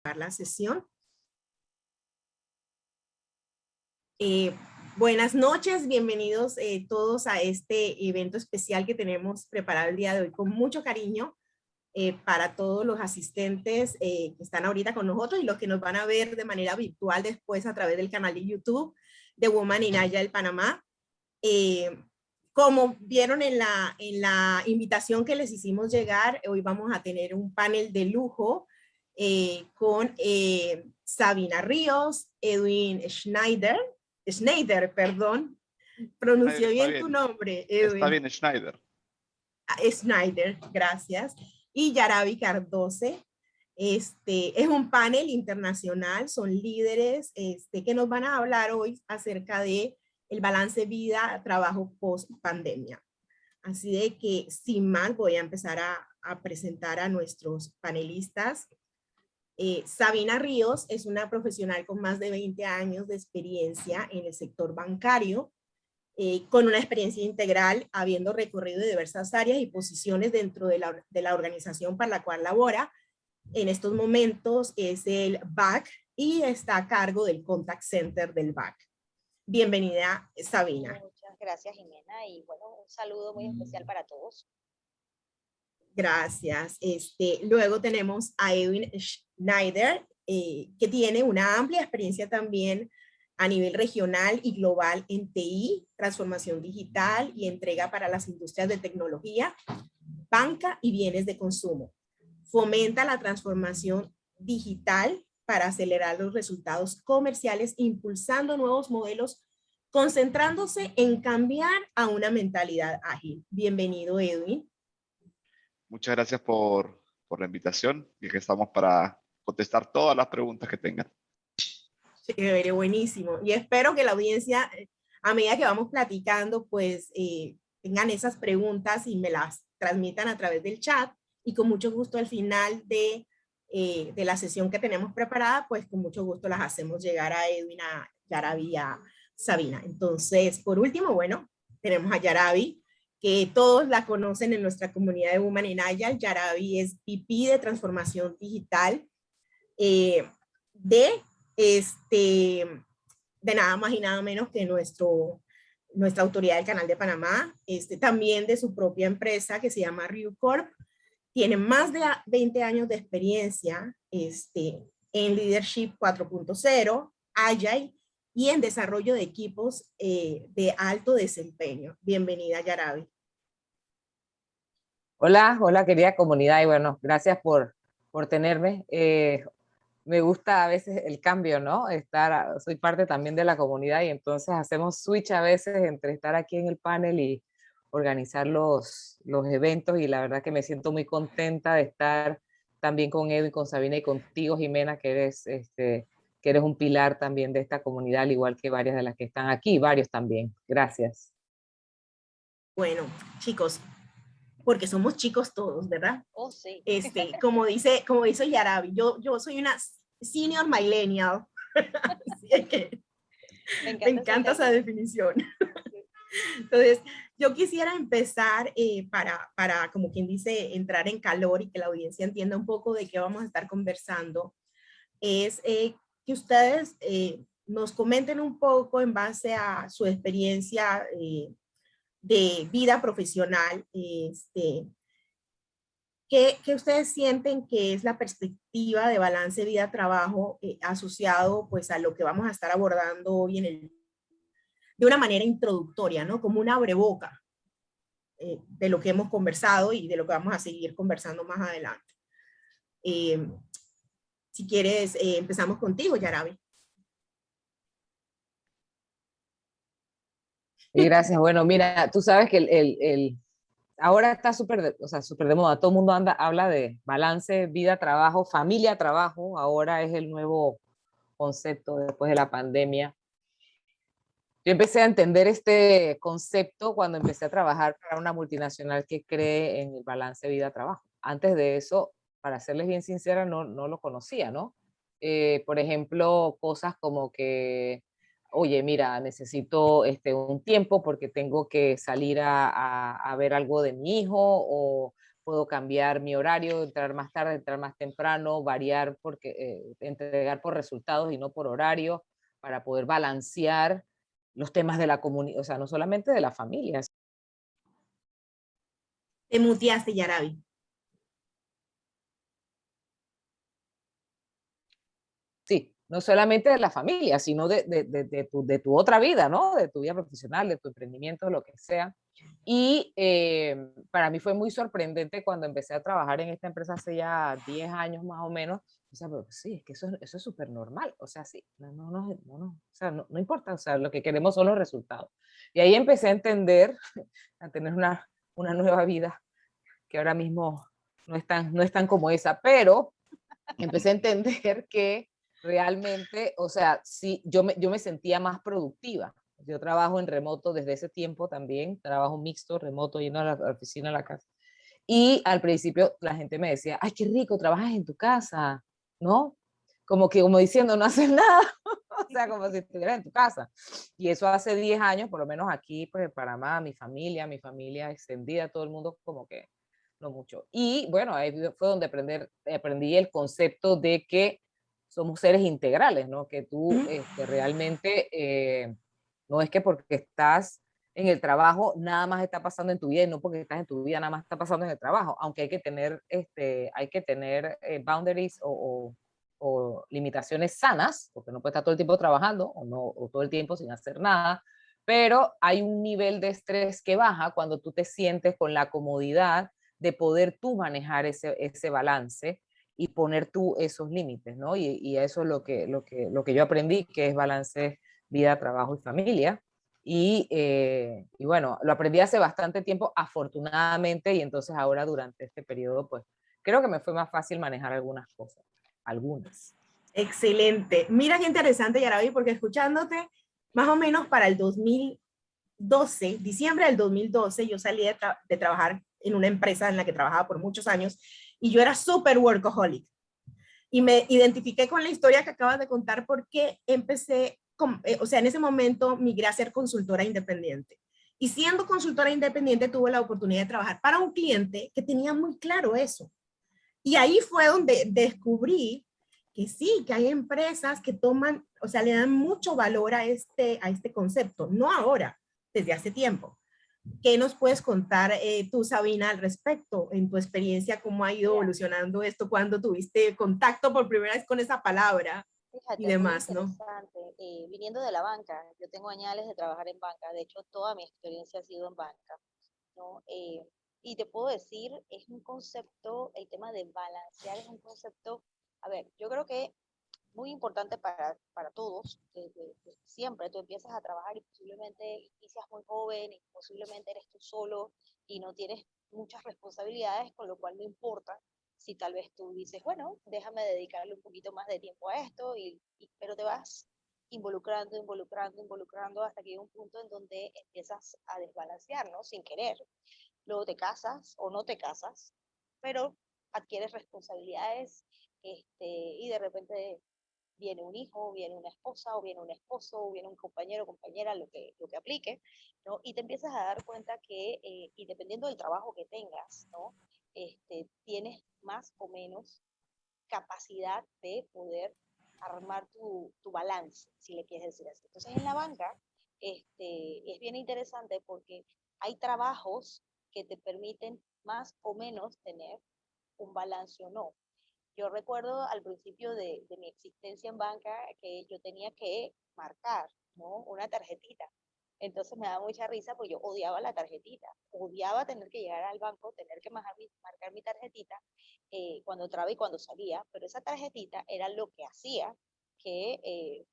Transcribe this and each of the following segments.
La sesión. Buenas noches, bienvenidos todos a este evento especial que tenemos preparado el día de hoy con mucho cariño para todos los asistentes que están ahorita con nosotros y los que nos van a ver de manera virtual después a través del canal de YouTube de Woman in Agile Panamá. Como vieron en la invitación que les hicimos llegar, hoy vamos a tener un panel de lujo con Sabina Ríos, Edwin Schneider, perdón, pronuncié bien tu nombre, Edwin. Está bien, Schneider. Schneider, gracias. Y Yarabi Cardoce. Es un panel internacional, son líderes que nos van a hablar hoy acerca de el balance vida-trabajo post-pandemia. Así de que, sin más, voy a empezar a presentar a nuestros panelistas. Sabina Ríos es una profesional con más de 20 años de experiencia en el sector bancario, con una experiencia integral, habiendo recorrido diversas áreas y posiciones dentro de la organización para la cual labora. En estos momentos es el BAC y está a cargo del contact center del BAC. Bienvenida, Sabina. Muchas gracias, Jimena, y bueno, un saludo muy especial para todos. Gracias. Luego tenemos a Edwin Schneider, que tiene una amplia experiencia también a nivel regional y global en TI, transformación digital y entrega para las industrias de tecnología, banca y bienes de consumo. Fomenta la transformación digital para acelerar los resultados comerciales, impulsando nuevos modelos, concentrándose en cambiar a una mentalidad ágil. Bienvenido, Edwin. Muchas gracias por la invitación y que estamos para contestar todas las preguntas que tengan. Chévere, buenísimo. Y espero que la audiencia, a medida que vamos platicando, pues tengan esas preguntas y me las transmitan a través del chat. Y con mucho gusto al final de la sesión que tenemos preparada, pues con mucho gusto las hacemos llegar a Edwin, a Yarabi y a Sabina. Entonces, por último, bueno, tenemos a Yarabi, que todos la conocen en nuestra comunidad de Woman in Agile. Yarabi es VP de Transformación Digital de nada más y nada menos que nuestra autoridad del Canal de Panamá, también de su propia empresa que se llama Ryu Corp. Tiene más de 20 años de experiencia en Leadership 4.0, Agile y en desarrollo de equipos de alto desempeño. Bienvenida, Yarabi. Hola, hola querida comunidad y bueno, gracias por tenerme. Me gusta a veces el cambio, ¿no? Soy parte también de la comunidad y entonces hacemos switch a veces entre estar aquí en el panel y organizar los eventos y la verdad que me siento muy contenta de estar también con Edu y con Sabina y contigo, Jimena, que eres un pilar también de esta comunidad, al igual que varias de las que están aquí, varios también. Gracias. Bueno, chicos, porque somos chicos todos, ¿verdad? Oh, sí. Como dice Yarabi, yo soy una senior millennial. Así que me encanta esa definición. Entonces, yo quisiera empezar para, como quien dice, entrar en calor y que la audiencia entienda un poco de qué vamos a estar conversando, es que ustedes nos comenten un poco en base a su experiencia de vida profesional, ¿qué ustedes sienten que es la perspectiva de balance vida-trabajo asociado pues a lo que vamos a estar abordando hoy de una manera introductoria, ¿no? Como una abreboca de lo que hemos conversado y de lo que vamos a seguir conversando más adelante. Si quieres, empezamos contigo, Yarabi. Y gracias. Bueno, mira, tú sabes que ahora está súper de moda. Todo el mundo habla de balance, vida, trabajo, familia, trabajo. Ahora es el nuevo concepto después de la pandemia. Yo empecé a entender este concepto cuando empecé a trabajar para una multinacional que cree en el balance vida-trabajo. Antes de eso, para serles bien sincera, no lo conocía, ¿no? Por ejemplo, cosas como que, oye, mira, necesito un tiempo porque tengo que salir a ver algo de mi hijo, o puedo cambiar mi horario, entrar más tarde, entrar más temprano, variar, porque entregar por resultados y no por horario, para poder balancear los temas de la comunidad, o sea, no solamente de la familia. Te muteaste, Yarabi. Sí, no solamente de la familia, sino de tu otra vida, ¿no? De tu vida profesional, de tu emprendimiento, lo que sea. Y para mí fue muy sorprendente cuando empecé a trabajar en esta empresa hace ya 10 años más o menos. O sea, pero sí, es que eso es súper normal. O sea, sí, o sea, no importa. O sea, lo que queremos son los resultados. Y ahí empecé a entender, a tener una nueva vida que ahora mismo no es tan como esa, pero empecé a entender que realmente, o sea, sí, yo me sentía más productiva. Yo trabajo en remoto desde ese tiempo también, trabajo mixto, remoto, yendo a la oficina, a la casa. Y al principio la gente me decía, ay, qué rico, trabajas en tu casa, ¿no? Como diciendo, no haces nada, o sea, como si estuvieras en tu casa. Y eso hace 10 años, por lo menos aquí, pues en Panamá, mi familia extendida, todo el mundo como que no mucho. Y bueno, ahí fue donde aprendí el concepto de que somos seres integrales, ¿no? Que tú realmente no es que porque estás en el trabajo nada más está pasando en tu vida y no porque estás en tu vida nada más está pasando en el trabajo, aunque hay que tener boundaries o limitaciones sanas, porque no puedes estar todo el tiempo trabajando o todo el tiempo sin hacer nada, pero hay un nivel de estrés que baja cuando tú te sientes con la comodidad de poder tú manejar ese balance y poner tú esos límites, ¿no? Y eso es lo que yo aprendí, que es balance vida, trabajo y familia. Y bueno, lo aprendí hace bastante tiempo, afortunadamente, y entonces ahora durante este periodo, pues creo que me fue más fácil manejar algunas cosas, algunas. Excelente. Mira qué interesante, Yarabi, porque escuchándote, más o menos para el 2012, diciembre del 2012, yo salí de trabajar en una empresa en la que trabajaba por muchos años y yo era súper workaholic. Y me identifiqué con la historia que acabas de contar porque o sea, en ese momento migré a ser consultora independiente. Y siendo consultora independiente tuve la oportunidad de trabajar para un cliente que tenía muy claro eso. Y ahí fue donde descubrí que sí, que hay empresas que toman, o sea, le dan mucho valor a este concepto, no ahora, desde hace tiempo. ¿Qué nos puedes contar tú, Sabina, al respecto? En tu experiencia, ¿cómo ha ido Mira, evolucionando esto cuando tuviste contacto por primera vez con esa palabra y fíjate, muy demás, ¿no? interesante. Viniendo de la banca, yo tengo añales de trabajar en banca, de hecho toda mi experiencia ha sido en banca, ¿no? Y te puedo decir, es un concepto, el tema de balancear es un concepto, a ver, yo creo que muy importante para todos, desde siempre tú empiezas a trabajar y posiblemente inicias muy joven y posiblemente eres tú solo y no tienes muchas responsabilidades, con lo cual no importa si tal vez tú dices, bueno, déjame dedicarle un poquito más de tiempo a esto, pero te vas involucrando hasta que llega un punto en donde empiezas a desbalancear, ¿no? Sin querer. Luego te casas o no te casas, pero adquieres responsabilidades y de repente viene un hijo, viene una esposa, o viene un esposo, o viene un compañero o compañera, lo que aplique, ¿no? Y te empiezas a dar cuenta que, y dependiendo del trabajo que tengas, ¿no? Tienes más o menos capacidad de poder armar tu balance, si le quieres decir así. Entonces, en la banca, es bien interesante porque hay trabajos que te permiten más o menos tener un balance o no. Yo recuerdo al principio de mi existencia en banca que yo tenía que marcar, ¿no? Una tarjetita. Entonces me daba mucha risa porque yo odiaba la tarjetita, odiaba tener que llegar al banco, tener que marcar mi tarjetita cuando entraba y cuando salía, pero esa tarjetita era lo que hacía que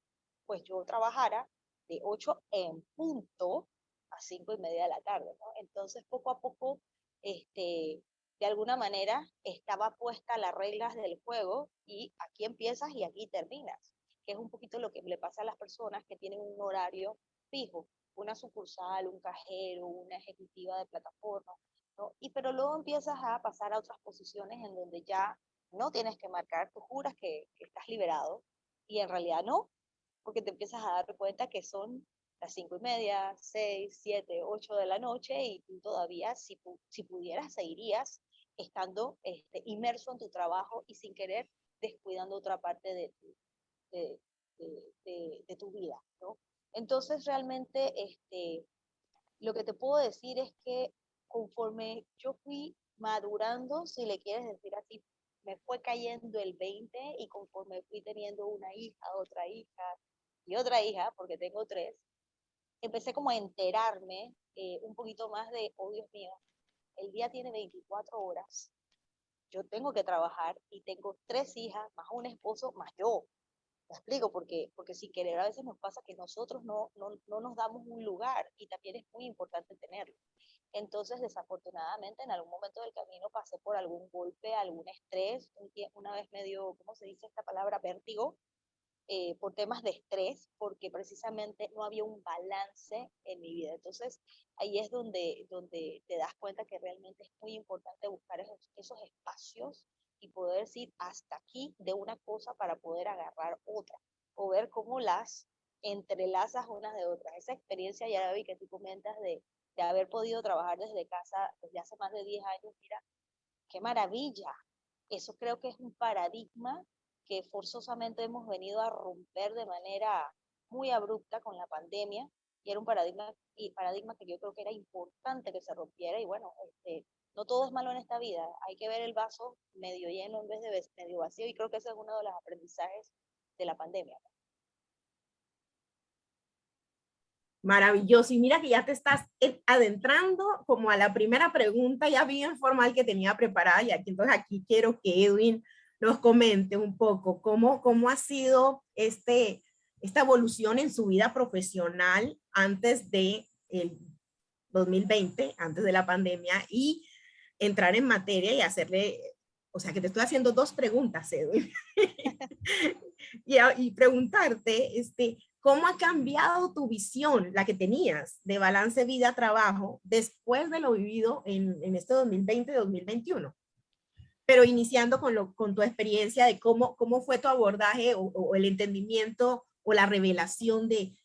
pues yo trabajara de 8 en punto a 5:30 de la tarde, ¿no? Entonces poco a poco, de alguna manera estaba puesta las reglas del juego y aquí empiezas y aquí terminas, que es un poquito lo que le pasa a las personas que tienen un horario fijo, una sucursal, un cajero, una ejecutiva de plataforma, ¿no? Pero luego empiezas a pasar a otras posiciones en donde ya no tienes que marcar, tú juras que estás liberado y en realidad no, porque te empiezas a dar cuenta que son las 5:30, 6, 7, 8 de la noche y tú todavía, si pudieras, seguirías estando inmerso en tu trabajo y sin querer descuidando otra parte de, de tu vida, ¿no? Entonces realmente lo que te puedo decir es que conforme yo fui madurando, si le quieres decir así, me fue cayendo el 20 y conforme fui teniendo una hija, otra hija y otra hija, porque tengo 3, empecé como a enterarme un poquito más de, oh Dios mío, el día tiene 24 horas, yo tengo que trabajar y tengo 3 hijas, más un esposo, más yo. Me explico, porque sin querer a veces nos pasa que nosotros no nos damos un lugar y también es muy importante tenerlo. Entonces, desafortunadamente, en algún momento del camino pasé por algún golpe, algún estrés, una vez me dio, ¿cómo se dice esta palabra? Vértigo, por temas de estrés, porque precisamente no había un balance en mi vida. Entonces, ahí es donde te das cuenta que realmente es muy importante buscar esos espacios y poder decir hasta aquí de una cosa para poder agarrar otra, o ver cómo las entrelazas unas de otras. Esa experiencia, ya vi que tú comentas de haber podido trabajar desde casa desde hace más de 10 años, mira, qué maravilla. Eso creo que es un paradigma que forzosamente hemos venido a romper de manera muy abrupta con la pandemia, y era un paradigma que yo creo que era importante que se rompiera, y bueno, no todo es malo en esta vida, hay que ver el vaso medio lleno en vez de medio vacío, y creo que ese es uno de los aprendizajes de la pandemia. Maravilloso. Y mira que ya te estás adentrando como a la primera pregunta ya bien formal que tenía preparada. Y aquí, entonces aquí quiero que Edwin nos comente un poco cómo ha sido esta evolución en su vida profesional antes de el 2020, antes de la pandemia, y entrar en materia y hacerle, o sea, que te estoy haciendo 2 preguntas, Edwin. y preguntarte, ¿cómo ha cambiado tu visión, la que tenías de balance vida-trabajo después de lo vivido en este 2020-2021? Pero iniciando con tu experiencia de cómo fue tu abordaje o el entendimiento o la revelación de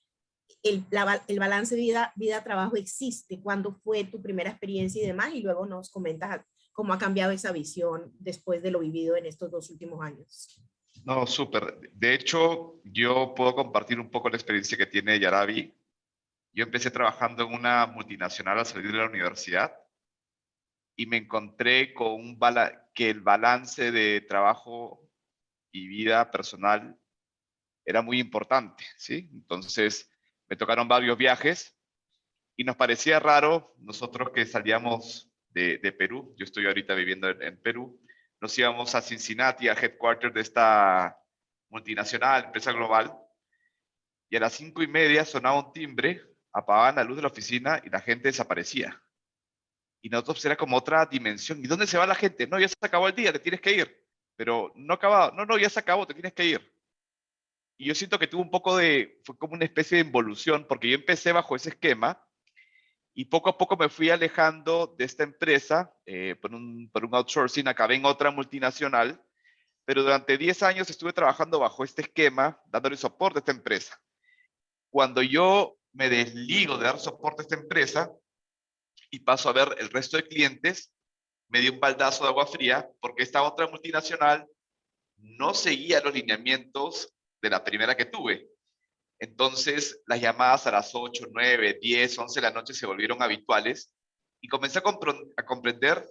el balance vida-trabajo existe, cuándo fue tu primera experiencia y demás, y luego nos comentas cómo ha cambiado esa visión después de lo vivido en estos 2 últimos años. No, súper. De hecho, yo puedo compartir un poco la experiencia que tiene Yarabi. Yo empecé trabajando en una multinacional al salir de la universidad y me encontré con que el balance de trabajo y vida personal era muy importante, ¿sí? Entonces, me tocaron varios viajes y nos parecía raro, nosotros que salíamos de Perú, yo estoy ahorita viviendo en Perú, nos íbamos a Cincinnati, a headquarters de esta multinacional, empresa global, y a las 5:30 sonaba un timbre, apagaban la luz de la oficina y la gente desaparecía. Y nosotros era como otra dimensión. ¿Y dónde se va la gente? No, ya se acabó el día, te tienes que ir. Pero no acabado. No, ya se acabó, te tienes que ir. Y yo siento que tuvo un poco fue como una especie de involución, porque yo empecé bajo ese esquema y poco a poco me fui alejando de esta empresa por un outsourcing, acabé en otra multinacional, pero durante 10 años estuve trabajando bajo este esquema, dándole soporte a esta empresa. Cuando yo me desligo de dar soporte a esta empresa y paso a ver el resto de clientes, me dio un baldazo de agua fría porque esta otra multinacional no seguía los lineamientos de la primera que tuve. Entonces, las llamadas a las 8, 9, 10, 11 de la noche se volvieron habituales y comencé a comprender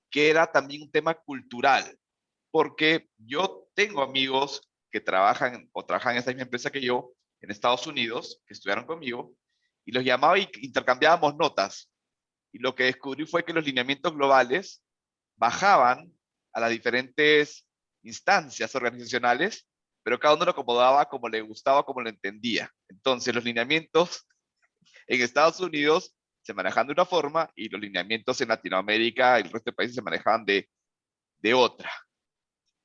que era también un tema cultural, porque yo tengo amigos que trabajan en esta misma empresa que yo, en Estados Unidos, que estudiaron conmigo, y los llamaba y intercambiábamos notas. Y lo que descubrí fue que los lineamientos globales bajaban a las diferentes instancias organizacionales, pero cada uno lo acomodaba como le gustaba, como lo entendía. Entonces, los lineamientos en Estados Unidos se manejan de una forma y los lineamientos en Latinoamérica y el resto de países se manejaban de otra.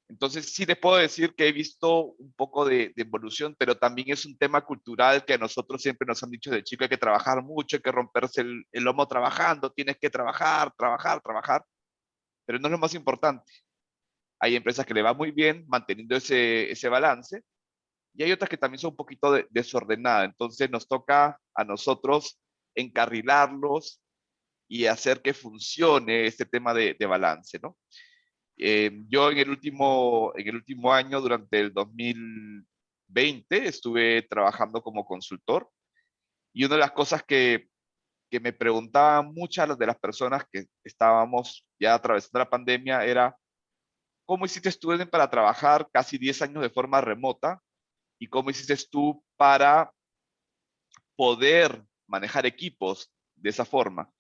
Entonces, sí les puedo decir que he visto un poco de evolución, pero también es un tema cultural que a nosotros siempre nos han dicho de chico, hay que trabajar mucho, hay que romperse el lomo trabajando, tienes que trabajar, trabajar, trabajar, pero no es lo más importante. Hay empresas que le va muy bien manteniendo ese balance y hay otras que también son un poquito desordenadas. Entonces nos toca a nosotros encarrilarlos y hacer que funcione este tema de balance, ¿no? Yo en el último año, durante el 2020, estuve trabajando como consultor, y una de las cosas que me preguntaban muchas de las personas que estábamos ya atravesando la pandemia era: ¿cómo hiciste tú para trabajar casi 10 años de forma remota? ¿Y cómo hiciste tú para poder manejar equipos de esa forma?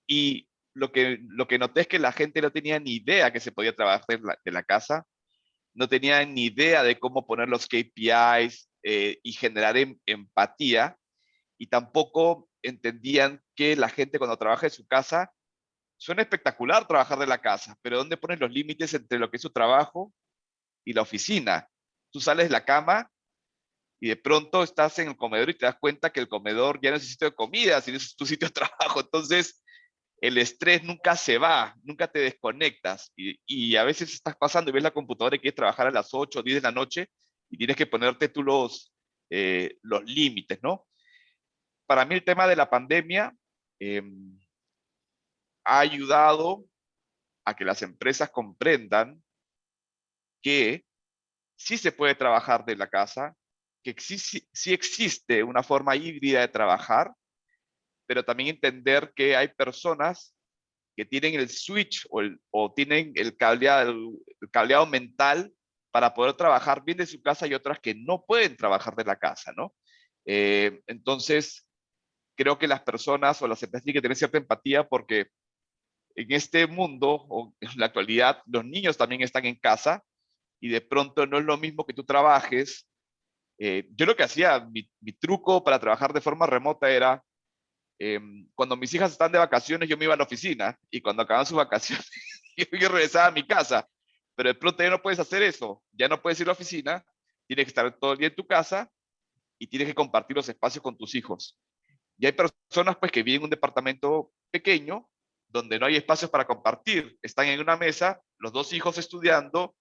Y lo que noté es que la gente no tenía ni idea que se podía trabajar de la casa, no tenía ni idea de cómo poner los KPIs y generar empatía, y tampoco entendían que la gente cuando trabaja en su casa, suena espectacular trabajar de la casa, pero ¿dónde pones los límites entre lo que es su trabajo y la oficina? Tú sales de la cama y de pronto estás en el comedor y te das cuenta que el comedor ya no es un sitio de comida, sino es tu sitio de trabajo. Entonces, el estrés nunca se va, nunca te desconectas. Y a veces estás pasando y ves la computadora y quieres trabajar a las 8 o 10 de la noche y tienes que ponerte tú los límites, ¿no? Para mí el tema de la pandemia eh, ha ayudado a que las empresas comprendan que sí se puede trabajar de la casa, que sí existe una forma híbrida de trabajar, pero también entender que hay personas que tienen el switch o tienen el cableado mental para poder trabajar bien de su casa, y otras que no pueden trabajar de la casa, ¿no? Entonces, creo que las personas o las empresas tienen que tener cierta empatía, porque en este mundo, o en la actualidad, los niños también están en casa, y de pronto no es lo mismo que tú trabajes. Yo lo que hacía, mi truco para trabajar de forma remota era, cuando mis hijas están de vacaciones, yo me iba a la oficina, y cuando acababan sus vacaciones, yo regresaba a mi casa. Pero de pronto ya no puedes hacer eso, ya no puedes ir a la oficina, tienes que estar todo el día en tu casa y tienes que compartir los espacios con tus hijos. Y hay personas pues que viven en un departamento pequeño donde no hay espacios para compartir. Están en una mesa, los dos hijos estudiando,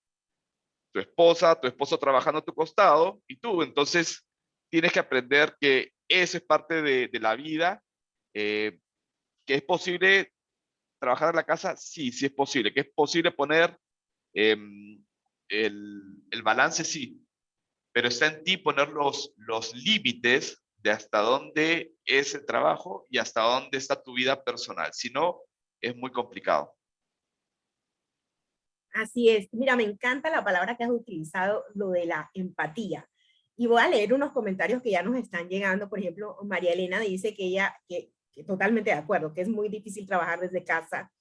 tu esposa, tu esposo trabajando a tu costado y tú. Entonces, tienes que aprender que eso es parte de la vida, eh, que es posible trabajar en la casa, sí, sí es posible, que es posible poner eh, el balance, sí, pero está en ti poner los límites de hasta dónde es el trabajo y hasta dónde está tu vida personal. Si no, es muy complicado. Así es. Mira, me encanta la palabra que has utilizado, lo de la empatía. Y voy a leer unos comentarios que ya nos están llegando. Por ejemplo, María Elena dice que ella, que totalmente de acuerdo, que es muy difícil trabajar desde casa.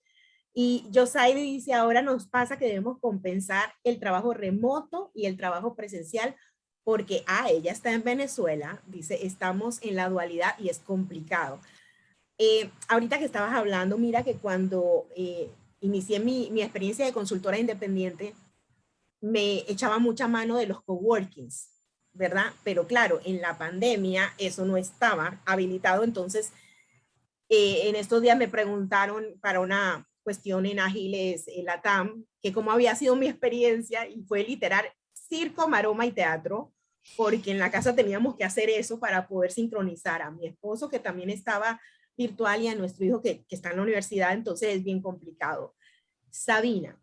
Y Josaide dice, ahora nos pasa que debemos compensar el trabajo remoto y el trabajo presencial, porque, ella está en Venezuela, dice, estamos en la dualidad y es complicado. Ahorita que estabas hablando, mira que cuando inicié mi experiencia de consultora independiente, me echaba mucha mano de los coworkings, ¿verdad? Pero claro, en la pandemia eso no estaba habilitado, entonces en estos días me preguntaron para una cuestión en Ágiles Latam, que cómo había sido mi experiencia, y fue literal circo, maroma y teatro, porque en la casa teníamos que hacer eso para poder sincronizar a mi esposo, que también estaba virtual, y a nuestro hijo que está en la universidad, entonces es bien complicado. Sabina,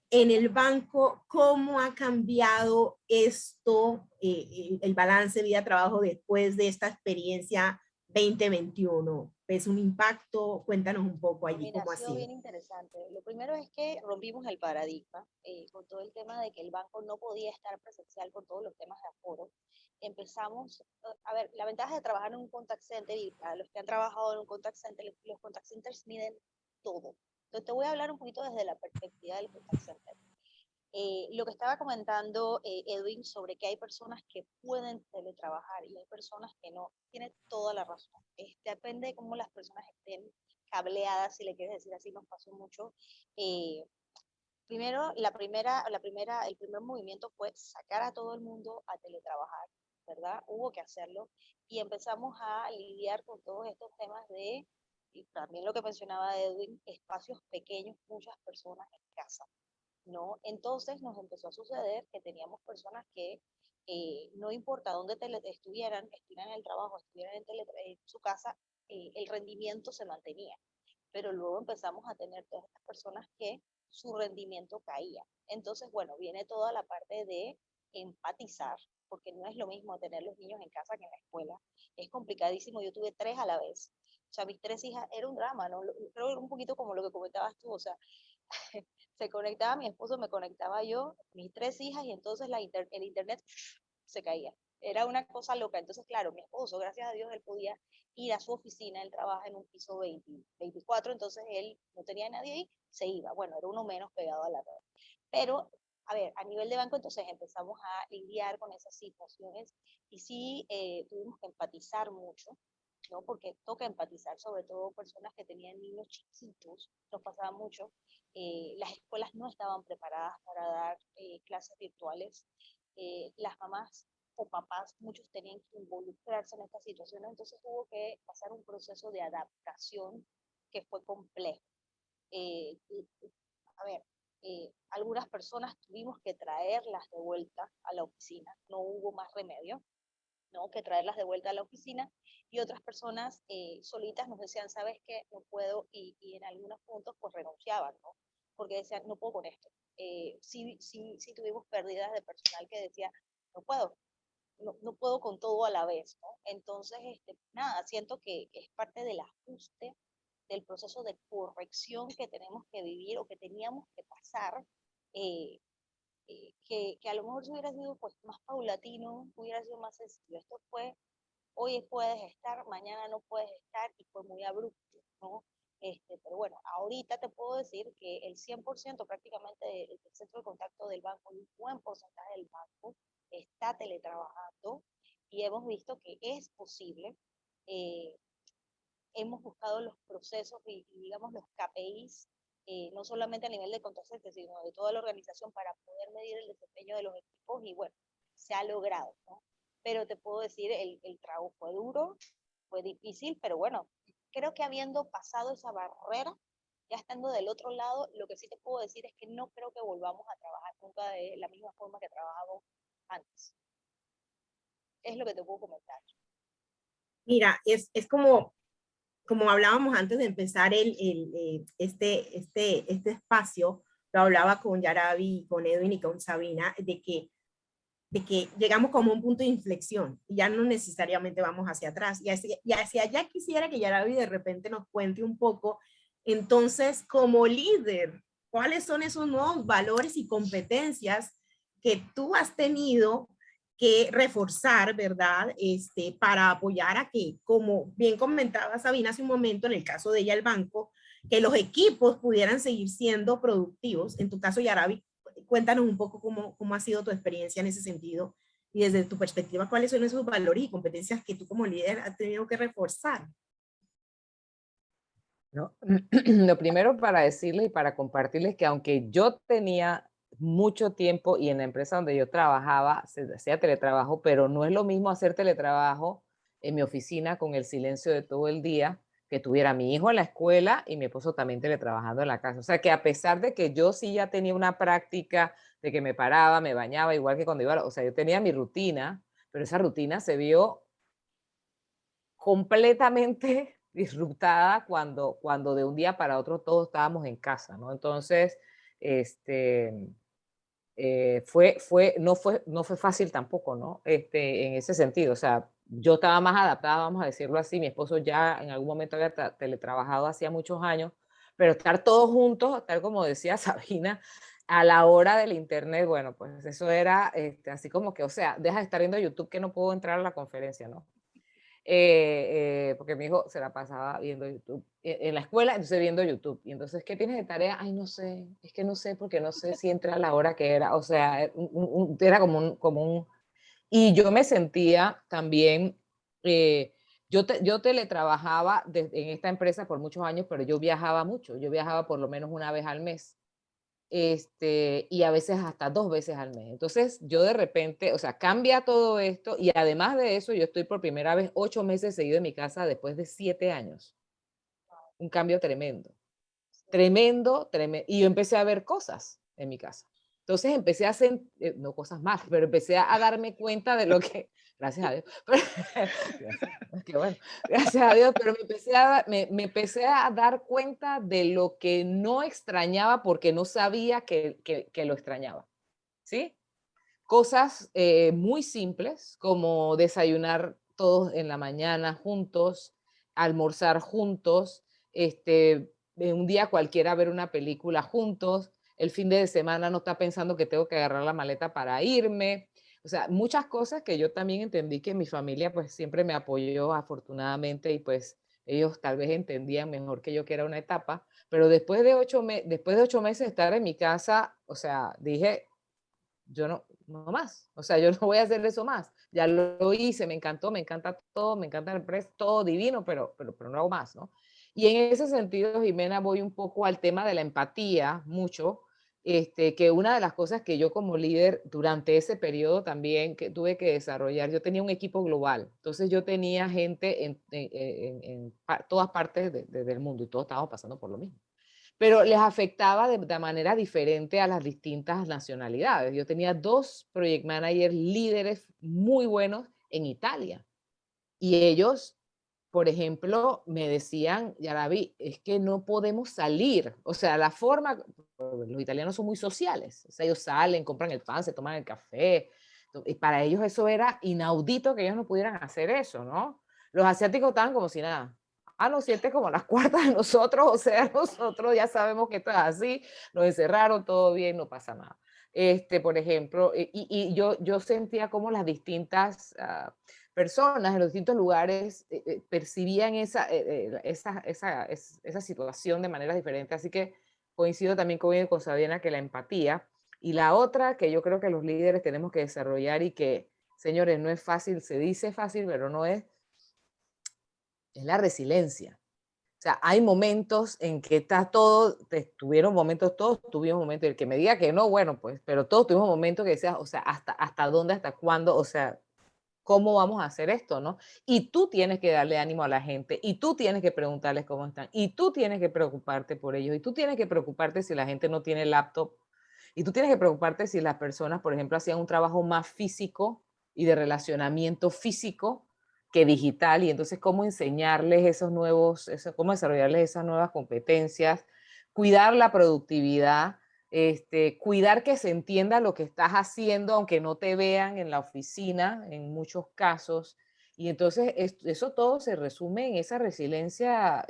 en el banco, ¿cómo ha cambiado esto, el balance vida-trabajo después de esta experiencia 2021? ¿Ves un impacto? Cuéntanos un poco Pues allí mira, ha cómo ha sido sido. bien interesante. Lo primero es que rompimos el paradigma con todo el tema de que el banco no podía estar presencial con todos los temas de aforo. Empezamos, a ver, la ventaja de trabajar en un contact center, y para los que han trabajado en un contact center, los contact centers miden todo. Entonces te voy a hablar un poquito desde la perspectiva del contact center. Lo que estaba comentando Edwin sobre que hay personas que pueden teletrabajar y hay personas que no, tiene toda la razón. Depende de cómo las personas estén cableadas, si le quieres decir así, nos pasó mucho. Eh, Primero, el primer movimiento fue sacar a todo el mundo a teletrabajar, ¿verdad? Hubo que hacerlo y empezamos a lidiar con todos estos temas de, y también lo que mencionaba Edwin, espacios pequeños, muchas personas en casa. ¿No? Entonces nos empezó a suceder que teníamos personas que no importa dónde estuvieran en el trabajo, estuvieran en su casa, el rendimiento se mantenía. pero luego empezamos a tener todas estas personas que su rendimiento caía. Entonces, bueno, viene toda la parte de empatizar, porque no es lo mismo tener los niños en casa que en la escuela. Es complicadísimo, yo tuve 3 a la vez. O sea, mis 3 hijas, era un drama, ¿no? Creo que era un poquito como lo que comentabas tú, o sea, se conectaba mi esposo, me conectaba yo, mis 3 hijas, y entonces el internet se caía. Era una cosa loca. Entonces, claro, mi esposo, gracias a Dios, él podía ir a su oficina, él trabaja en un piso 24, entonces él no tenía nadie ahí, se iba. Bueno, era uno menos pegado a la red. Pero, a ver, a nivel de banco, entonces empezamos a lidiar con esas situaciones y sí tuvimos que empatizar mucho, ¿no? Porque toca empatizar, sobre todo personas que tenían niños chiquitos, nos pasaba mucho. Las escuelas no estaban preparadas para dar clases virtuales. Las mamás o papás, muchos tenían que involucrarse en estas situaciones, entonces tuvo que pasar un proceso de adaptación que fue complejo. Eh, a ver, algunas personas tuvimos que traerlas de vuelta a la oficina, no hubo más remedio, ¿no? Que traerlas de vuelta a la oficina, y otras personas solitas nos decían, ¿sabes qué? No puedo, y en algunos puntos pues renunciaban, ¿no? Porque decían, no puedo con esto. Sí tuvimos pérdidas de personal que decía, no puedo, no puedo con todo a la vez, ¿no? Entonces, nada, siento que es parte del ajuste, del proceso de corrección que tenemos que vivir o que teníamos que pasar, eh, que a lo mejor si hubiera sido pues más paulatino, hubiera sido más sencillo. Esto fue, hoy puedes estar, mañana no puedes estar, y fue muy abrupto, ¿no? Pero bueno, ahorita te puedo decir que el 100% prácticamente del centro de contacto del banco, un buen porcentaje del banco, está teletrabajando, y hemos visto que es posible. Eh, Hemos buscado los procesos y digamos los KPIs, no solamente a nivel de contacto, sino de toda la organización, para poder medir el desempeño de los equipos, y bueno, se ha logrado, ¿no? Pero te puedo decir, el trabajo fue duro, fue difícil, pero bueno, creo que habiendo pasado esa barrera, ya estando del otro lado, lo que sí te puedo decir es que no creo que volvamos a trabajar nunca de la misma forma que trabajamos antes. Es lo que te puedo comentar. Mira, es como hablábamos antes de empezar este espacio, lo hablaba con Yarabi, con Edwin y con Sabina, de que llegamos como a un punto de inflexión y ya no necesariamente vamos hacia atrás. Y hacia allá quisiera que Yarabi de repente nos cuente un poco, entonces, como líder, ¿cuáles son esos nuevos valores y competencias que tú has tenido que reforzar, ¿verdad? Para apoyar a que, como bien comentaba Sabina hace un momento, en el caso de ella, el banco, que los equipos pudieran seguir siendo productivos. En tu caso, Yarabi, cuéntanos un poco cómo ha sido tu experiencia en ese sentido y desde tu perspectiva, cuáles son esos valores y competencias que tú como líder has tenido que reforzar. ¿No? Lo primero para decirles y para compartirles que aunque yo tenía mucho tiempo y en la empresa donde yo trabajaba se hacía teletrabajo, pero no es lo mismo hacer teletrabajo en mi oficina con el silencio de todo el día, que tuviera a mi hijo en la escuela y mi esposo también teletrabajando en la casa. O sea que a pesar de que yo sí ya tenía una práctica de que me paraba, me bañaba, igual que cuando iba, o sea, yo tenía mi rutina, pero esa rutina se vio completamente disruptada cuando de un día para otro todos estábamos en casa, ¿no? Entonces, este, no fue fácil tampoco, ¿no? En ese sentido, o sea, yo estaba más adaptada, vamos a decirlo así, mi esposo ya en algún momento había teletrabajado hacía muchos años, pero estar todos juntos, tal como decía Sabina, a la hora del internet, bueno, pues eso era así como que, o sea, deja de estar viendo YouTube que no puedo entrar a la conferencia, ¿no? Porque mi hijo se la pasaba viendo YouTube en la escuela, entonces viendo YouTube. Y entonces, ¿qué tienes de tarea? Ay, no sé, es que no sé, porque no sé si entra a la hora que era. O sea, era como un... Y yo me sentía también, yo teletrabajaba en esta empresa por muchos años, pero yo viajaba mucho. Yo viajaba por lo menos una vez al mes. Y a veces hasta 2 veces al mes. Entonces, yo de repente, o sea, cambia todo esto y además de eso, yo estoy por primera vez 8 meses seguido en mi casa después de 7 años. Un cambio tremendo, tremendo, tremendo. Y yo empecé a ver cosas en mi casa. Entonces empecé a hacer, no cosas más, pero empecé a darme cuenta de lo que, gracias a Dios, qué bueno, gracias a Dios, pero me empecé a dar cuenta de lo que no extrañaba porque no sabía que lo extrañaba, ¿sí? Cosas muy simples como desayunar todos en la mañana juntos, almorzar juntos, un día cualquiera ver una película juntos, el fin de semana no está pensando que tengo que agarrar la maleta para irme. O sea, muchas cosas que yo también entendí que mi familia pues siempre me apoyó afortunadamente y pues ellos tal vez entendían mejor que yo que era una etapa, pero después de 8 meses de estar en mi casa, o sea, dije, yo no más, o sea, yo no voy a hacer eso más, ya lo hice, me encantó, me encanta todo, me encanta el press, todo divino, pero no hago más, ¿no? Y en ese sentido, Jimena, voy un poco al tema de la empatía, mucho, que una de las cosas que yo como líder durante ese periodo también que tuve que desarrollar, yo tenía un equipo global, entonces yo tenía gente en todas partes del mundo y todos estábamos pasando por lo mismo, pero les afectaba de manera diferente a las distintas nacionalidades. Yo tenía 2 project managers líderes muy buenos en Italia y ellos, por ejemplo, me decían, Yaraví, es que no podemos salir. O sea, la forma, los italianos son muy sociales, o sea, ellos salen, compran el pan, se toman el café, y para ellos eso era inaudito que ellos no pudieran hacer eso, ¿no? Los asiáticos estaban como si nada. Ah, no sientes como las cuartas de nosotros, o sea, nosotros ya sabemos que esto es así, nos encerraron, todo bien, no pasa nada. Por ejemplo, y yo sentía como las distintas personas en los distintos lugares percibían esa situación de manera diferente. Así que coincido también con Sabiena que la empatía. Y la otra que yo creo que los líderes tenemos que desarrollar y que, señores, no es fácil, se dice fácil, pero no es la resiliencia. O sea, hay momentos en que está todo, tuvieron momentos, todos tuvimos momentos, el que me diga que no, bueno, pues, pero todos tuvimos momentos que decías, o sea, hasta dónde, hasta cuándo, o sea, ¿cómo vamos a hacer esto, no? Y tú tienes que darle ánimo a la gente, y tú tienes que preguntarles cómo están, y tú tienes que preocuparte por ellos, y tú tienes que preocuparte si la gente no tiene laptop, y tú tienes que preocuparte si las personas, por ejemplo, hacían un trabajo más físico y de relacionamiento físico que digital, y entonces cómo enseñarles cómo desarrollarles esas nuevas competencias, cuidar la productividad, cuidar que se entienda lo que estás haciendo, aunque no te vean en la oficina, en muchos casos. Y entonces eso todo se resume en esa resiliencia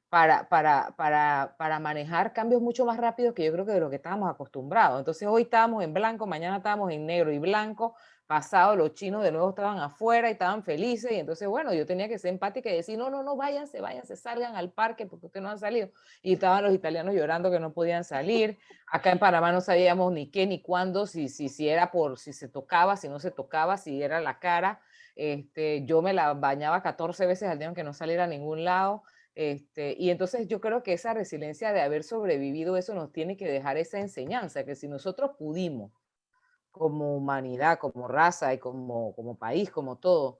para manejar cambios mucho más rápidos que yo creo que de lo que estábamos acostumbrados. Entonces hoy estábamos en blanco, mañana estábamos en negro y blanco, pasado los chinos de nuevo estaban afuera y estaban felices, y entonces, bueno, yo tenía que ser empática y decir, no, váyanse, salgan al parque porque ustedes no han salido. Y estaban los italianos llorando que no podían salir. Acá en Panamá no sabíamos ni qué ni cuándo, si era si se tocaba, si no se tocaba, si era la cara. Yo me la bañaba 14 veces al día aunque no saliera a ningún lado. Y entonces yo creo que esa resiliencia de haber sobrevivido eso nos tiene que dejar esa enseñanza, que si nosotros pudimos como humanidad, como raza y como país, como todo,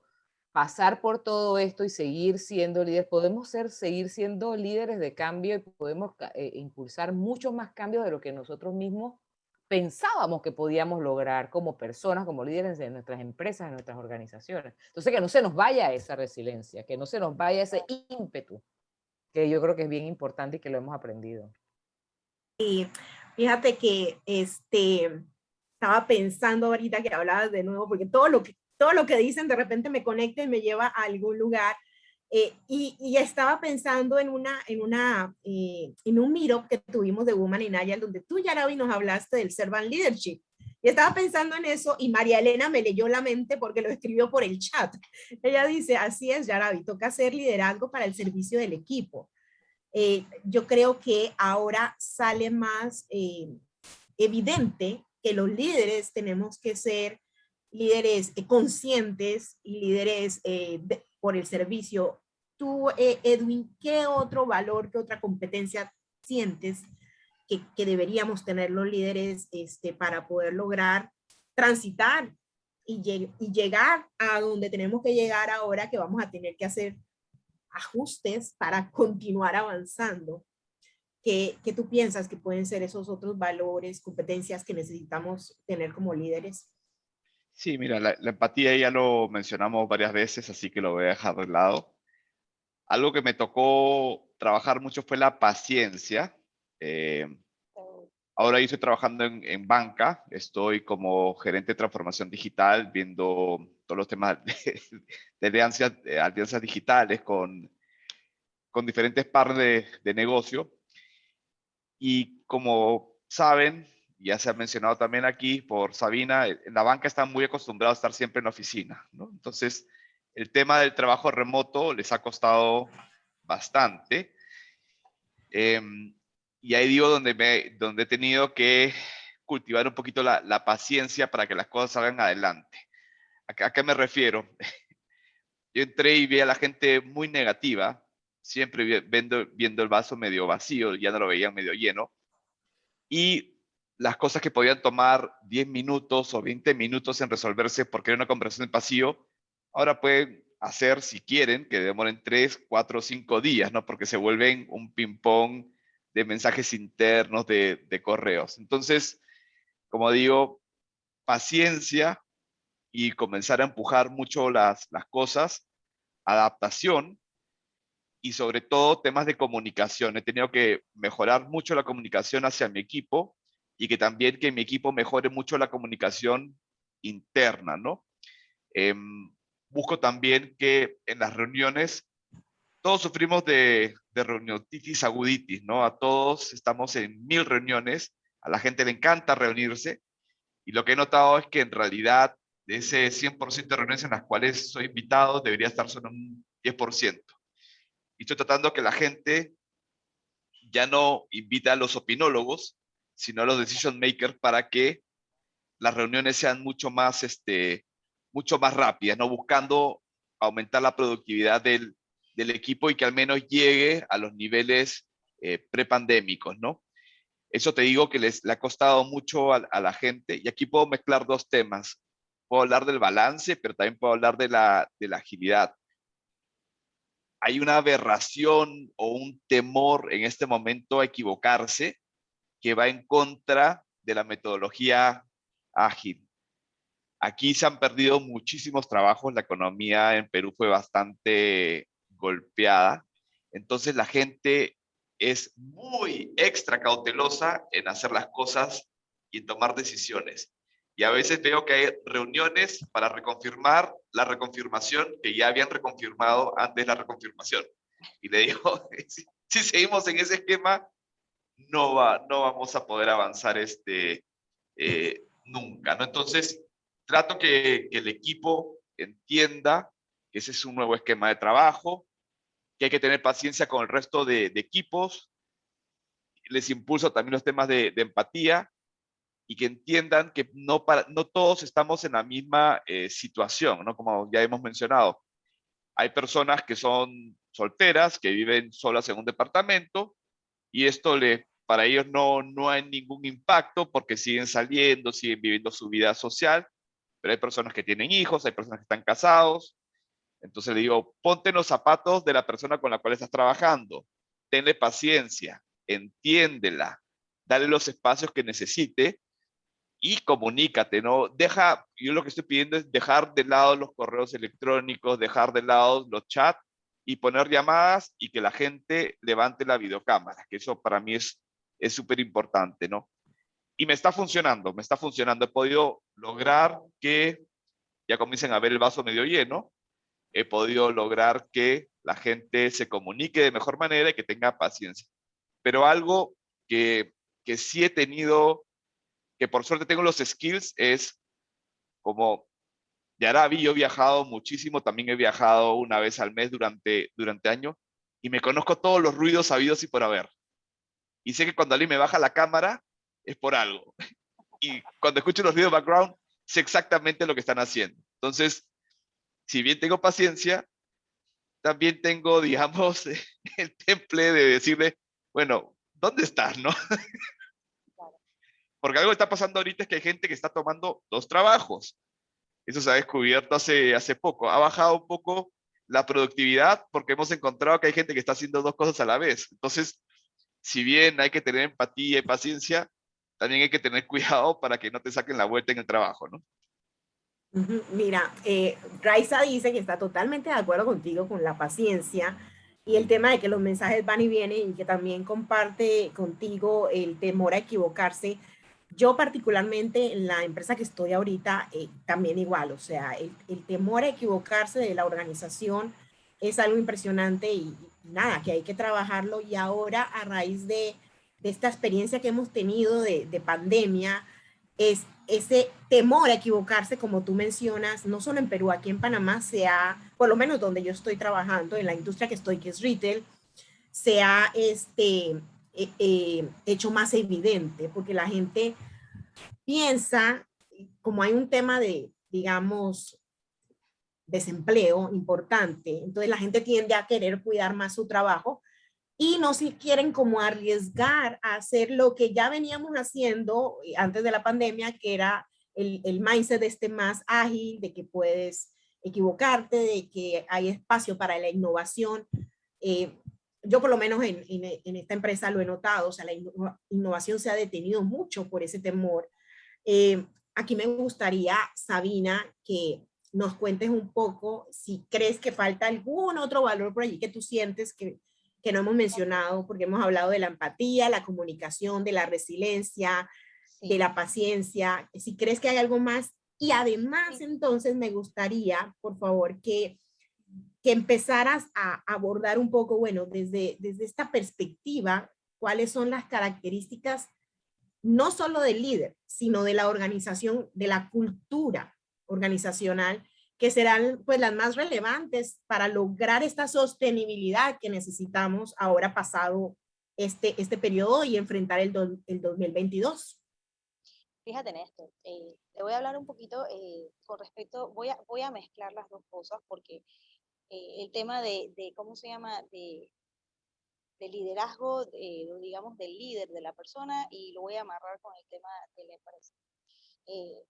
pasar por todo esto y seguir siendo líderes, seguir siendo líderes de cambio y podemos impulsar muchos más cambios de lo que nosotros mismos pensábamos que podíamos lograr como personas, como líderes de nuestras empresas, de nuestras organizaciones. Entonces, que no se nos vaya esa resiliencia, que no se nos vaya ese ímpetu, que yo creo que es bien importante y que lo hemos aprendido. Y fíjate que estaba pensando ahorita que hablabas de nuevo, porque todo lo que dicen de repente me conecta y me lleva a algún lugar. Y estaba pensando en un meetup que tuvimos de Woman in Agile, donde tú, Yaraví, nos hablaste del Servant Leadership. Y estaba pensando en eso y María Elena me leyó la mente porque lo escribió por el chat. Ella dice, así es, Yaraví, toca hacer liderazgo para el servicio del equipo. Yo creo que ahora sale más evidente que los líderes tenemos que ser líderes conscientes y líderes por el servicio. Tú, Edwin, ¿qué otro valor, qué otra competencia sientes que deberíamos tener los líderes para poder lograr transitar y llegar a donde tenemos que llegar ahora, que vamos a tener que hacer ajustes para continuar avanzando? ¿qué tú piensas que pueden ser esos otros valores, competencias que necesitamos tener como líderes? Sí, mira, la empatía ya lo mencionamos varias veces, así que lo voy a dejar de lado. Algo que me tocó trabajar mucho fue la paciencia. Eh, Ahora yo estoy trabajando en banca, estoy como gerente de transformación digital, viendo todos los temas de alianzas digitales con diferentes partners de negocio. Y como saben, ya se ha mencionado también aquí por Sabina, en la banca están muy acostumbrados a estar siempre en la oficina, ¿no? Entonces, el tema del trabajo remoto les ha costado bastante. Y ahí digo donde he tenido que cultivar un poquito la paciencia para que las cosas salgan adelante. ¿A qué me refiero? Yo entré y vi a la gente muy negativa, siempre viendo el vaso medio vacío, ya no lo veían medio lleno, y las cosas que podían tomar 10 minutos o 20 minutos en resolverse porque era una conversación en pasillo, ahora pueden hacer, si quieren, que demoren 3, 4, 5 días, ¿no? Porque se vuelven un ping-pong de mensajes internos, de correos. Entonces, como digo, paciencia y comenzar a empujar mucho las cosas, adaptación y sobre todo temas de comunicación. He tenido que mejorar mucho la comunicación hacia mi equipo y que también que mi equipo mejore mucho la comunicación interna, ¿no? Busco también que en las reuniones todos sufrimos de reunionitis aguditis, ¿no? A todos estamos en 1000 reuniones, a la gente le encanta reunirse y lo que he notado es que en realidad de ese 100% de reuniones en las cuales soy invitado debería estar solo un 10%. Y estoy tratando que la gente ya no invite a los opinólogos, sino a los decision makers para que las reuniones sean mucho más rápidas, ¿no? Buscando aumentar la productividad del equipo y que al menos llegue a los niveles prepandémicos, ¿no? Eso te digo que le ha costado mucho a la gente y aquí puedo mezclar dos temas. Puedo hablar del balance, pero también puedo hablar de la agilidad. Hay una aberración o un temor en este momento a equivocarse que va en contra de la metodología ágil. Aquí se han perdido muchísimos trabajos, la economía en Perú fue bastante golpeada, entonces la gente es muy extra cautelosa en hacer las cosas y en tomar decisiones. Y a veces veo que hay reuniones para reconfirmar la reconfirmación que ya habían reconfirmado antes de la reconfirmación. Y le digo, si seguimos en ese esquema, no vamos a poder avanzar nunca, ¿no? Entonces, trato que el equipo entienda que ese es un nuevo esquema de trabajo, que hay que tener paciencia con el resto de equipos, les impulso también los temas de empatía y que entiendan que no todos estamos en la misma situación, ¿no? Como ya hemos mencionado. Hay personas que son solteras, que viven solas en un departamento y esto para ellos no hay ningún impacto porque siguen saliendo, siguen viviendo su vida social, pero hay personas que tienen hijos, hay personas que están casados. Entonces le digo, ponte en los zapatos de la persona con la cual estás trabajando, tenle paciencia, entiéndela, dale los espacios que necesite y comunícate, ¿no? Yo lo que estoy pidiendo es dejar de lado los correos electrónicos, dejar de lado los chats y poner llamadas y que la gente levante la videocámara, que eso para mí es súper importante, ¿no? Y me está funcionando, me está funcionando. He podido lograr que ya comiencen a ver el vaso medio lleno, he podido lograr que la gente se comunique de mejor manera y que tenga paciencia. Pero algo que sí he tenido, que por suerte tengo los skills, es como Yarabi, yo he viajado muchísimo, también he viajado una vez al mes durante años y me conozco todos los ruidos habidos y por haber. Y sé que cuando alguien me baja la cámara es por algo. Y cuando escucho los ruidos de background, sé exactamente lo que están haciendo. Entonces, si bien tengo paciencia, también tengo, digamos, el temple de decirle, bueno, ¿dónde estás, no? Porque algo que está pasando ahorita es que hay gente que está tomando 2 trabajos. Eso se ha descubierto hace poco. Ha bajado un poco la productividad porque hemos encontrado que hay gente que está haciendo 2 cosas a la vez. Entonces, si bien hay que tener empatía y paciencia, también hay que tener cuidado para que no te saquen la vuelta en el trabajo, ¿no? Ujú. Mira, Raiza dice que está totalmente de acuerdo contigo con la paciencia y el tema de que los mensajes van y vienen y que también comparte contigo el temor a equivocarse. Yo particularmente en la empresa que estoy ahorita, también igual, o sea, el temor a equivocarse de la organización es algo impresionante y nada, que hay que trabajarlo y ahora a raíz de esta experiencia que hemos tenido de pandemia, es ese temor a equivocarse, como tú mencionas, no solo en Perú, aquí en Panamá se ha, por lo menos donde yo estoy trabajando, en la industria que estoy, que es retail, se ha hecho más evidente, porque la gente piensa, como hay un tema de, digamos, desempleo importante, entonces la gente tiende a querer cuidar más su trabajo y no se quieren como arriesgar a hacer lo que ya veníamos haciendo antes de la pandemia, que era el mindset este más ágil, de que puedes equivocarte, de que hay espacio para la innovación. Eh, yo por lo menos en esta empresa lo he notado, o sea, la innovación se ha detenido mucho por ese temor. Aquí me gustaría, Sabina, que nos cuentes un poco si crees que falta algún otro valor por allí que tú sientes que no hemos mencionado, porque hemos hablado de la empatía, la comunicación, de la resiliencia, de Sí, la paciencia, si crees que hay algo más. Y además, sí. entonces, me gustaría, por favor, que empezaras a abordar un poco, bueno, desde esta perspectiva, cuáles son las características no solo del líder, sino de la organización, de la cultura organizacional, que serán pues las más relevantes para lograr esta sostenibilidad que necesitamos ahora pasado este periodo y enfrentar el 2022. Fíjate en esto, te voy a hablar un poquito con respecto, voy a mezclar las dos cosas porque el tema ¿cómo se llama? De liderazgo, digamos, del líder, de la persona, y lo voy a amarrar con el tema de la empresa.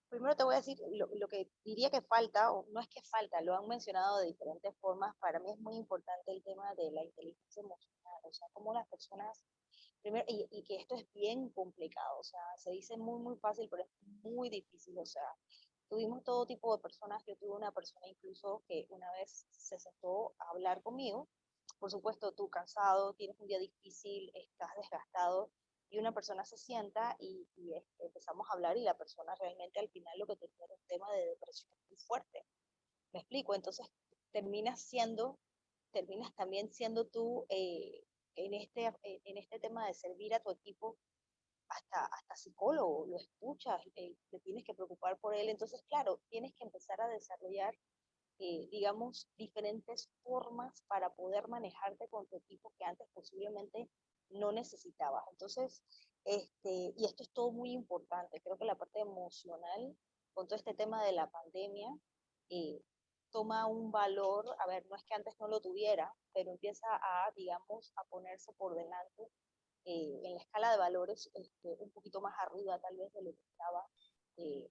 Primero te voy a decir lo que diría que falta, o no es que falta, lo han mencionado de diferentes formas. Para mí es muy importante el tema de la inteligencia emocional, o sea, cómo las personas, primero, y que esto es bien complicado, o sea, se dice muy, muy fácil, pero es muy difícil, o sea, tuvimos todo tipo de personas. Yo tuve una persona incluso que una vez se sentó a hablar conmigo. Por supuesto, tú cansado, tienes un día difícil, estás desgastado, y una persona se sienta empezamos a hablar, y la persona realmente al final lo que tenía era un tema de depresión muy fuerte. ¿Me explico? Entonces terminas siendo, terminas también siendo tú en este tema de servir a tu equipo, hasta psicólogo, lo escuchas, te tienes que preocupar por él. Entonces, claro, tienes que empezar a desarrollar, digamos, diferentes formas para poder manejarte con tu equipo que antes posiblemente no necesitabas. Entonces, y esto es todo muy importante. Creo que la parte emocional, con todo este tema de la pandemia, eh, toma un valor, a ver, no es que antes no lo tuviera, pero empieza a, digamos, a ponerse por delante en la escala de valores, un poquito más arriba tal vez de lo que estaba eh,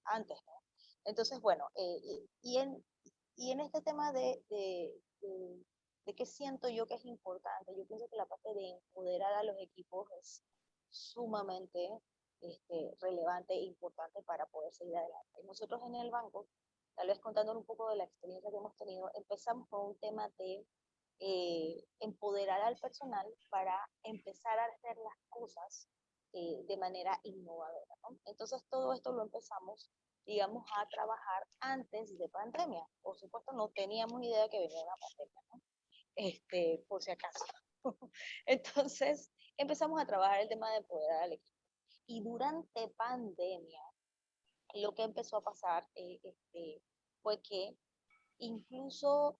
antes, ¿no? Entonces, bueno, y en este tema de qué siento yo que es importante, yo pienso que la parte de empoderar a los equipos es sumamente relevante e importante para poder seguir adelante. Nosotros en el banco, tal vez contando un poco de la experiencia que hemos tenido, empezamos con un tema de empoderar al personal para empezar a hacer las cosas de manera innovadora, ¿no? Entonces todo esto lo empezamos, digamos, a trabajar antes de pandemia. Por supuesto no teníamos idea de que venía una pandemia, ¿no? Por si acaso. Entonces empezamos a trabajar el tema de empoderar al equipo. Y durante pandemia, lo que empezó a pasar fue que incluso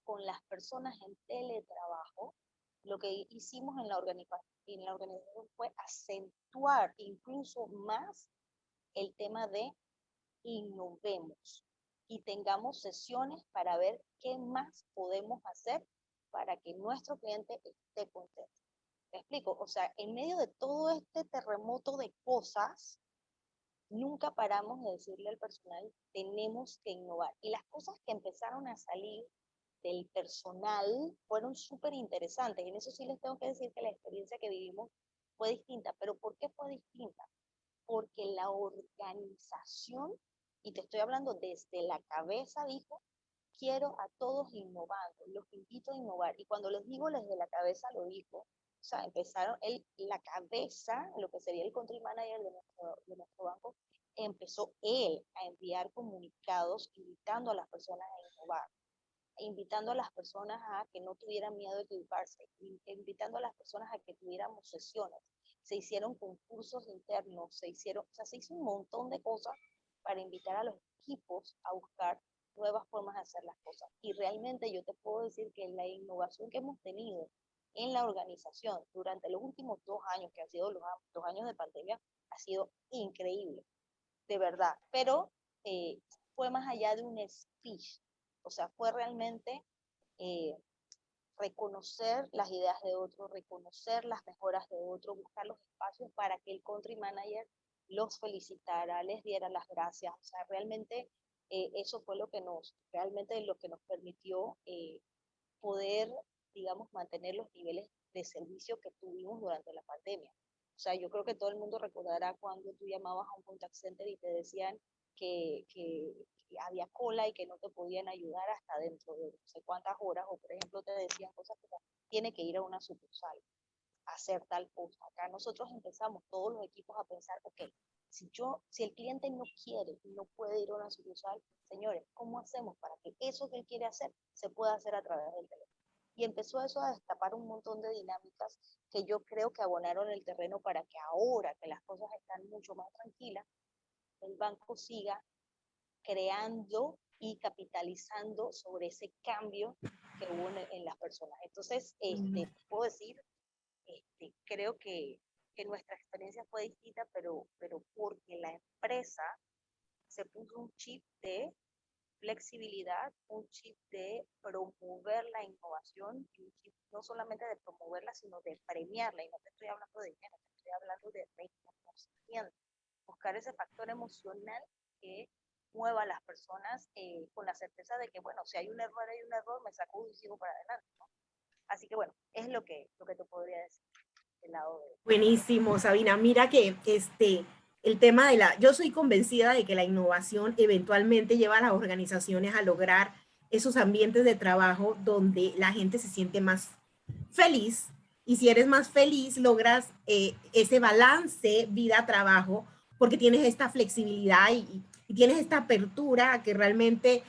con las personas en teletrabajo, lo que hicimos en la organización fue acentuar incluso más el tema de innovemos y tengamos sesiones para ver qué más podemos hacer para que nuestro cliente esté contento. ¿Me explico? O sea, en medio de todo este terremoto de cosas, nunca paramos de decirle al personal, tenemos que innovar. Y las cosas que empezaron a salir del personal fueron súper interesantes. En eso sí les tengo que decir que la experiencia que vivimos fue distinta. ¿Pero por qué fue distinta? Porque la organización, y te estoy hablando desde la cabeza, dijo, quiero a todos innovando, los invito a innovar. Y cuando les digo desde la cabeza, lo dijo. O sea, empezaron, la cabeza, lo que sería el country manager de nuestro banco, empezó él a enviar comunicados invitando a las personas a innovar, invitando a las personas a que no tuvieran miedo de equivocarse, invitando a las personas a que tuviéramos sesiones. Se hicieron concursos internos, se hizo un montón de cosas para invitar a los equipos a buscar nuevas formas de hacer las cosas. Y realmente yo te puedo decir que la innovación que hemos tenido en la organización durante los últimos 2 años, que han sido los 2 años de pandemia, ha sido increíble, de verdad. Pero fue más allá de un speech, o sea, fue realmente reconocer las ideas de otro, reconocer las mejoras de otro, buscar los espacios para que el country manager los felicitara, les diera las gracias. O sea, realmente eso fue realmente lo que nos permitió poder, digamos, mantener los niveles de servicio que tuvimos durante la pandemia. O sea, yo creo que todo el mundo recordará cuando tú llamabas a un contact center y te decían que había cola y que no te podían ayudar hasta dentro de no sé cuántas horas, o por ejemplo te decían cosas como, tiene que ir a una sucursal a hacer tal cosa. Acá nosotros empezamos todos los equipos a pensar, ok, si el cliente no quiere y no puede ir a una sucursal, señores, ¿cómo hacemos para que eso que él quiere hacer se pueda hacer a través del teléfono? Y empezó eso a destapar un montón de dinámicas que yo creo que abonaron el terreno para que ahora que las cosas están mucho más tranquilas, el banco siga creando y capitalizando sobre ese cambio que hubo en las personas. Entonces, puedo decir, creo que nuestra experiencia fue distinta, pero porque la empresa se puso un chip de flexibilidad, un chip de promover la innovación, y un chip no solamente de promoverla, sino de premiarla. Y no te estoy hablando de dinero, te estoy hablando de reconocimiento. Buscar ese factor emocional que mueva a las personas con la certeza de que, bueno, si hay un error, me sacudo y sigo para adelante, ¿no? Así que, bueno, es lo que te podría decir del lado de... Buenísimo, Sabina. Mira que el tema yo soy convencida de que la innovación eventualmente lleva a las organizaciones a lograr esos ambientes de trabajo donde la gente se siente más feliz, y si eres más feliz logras ese balance vida-trabajo porque tienes esta flexibilidad y tienes esta apertura que realmente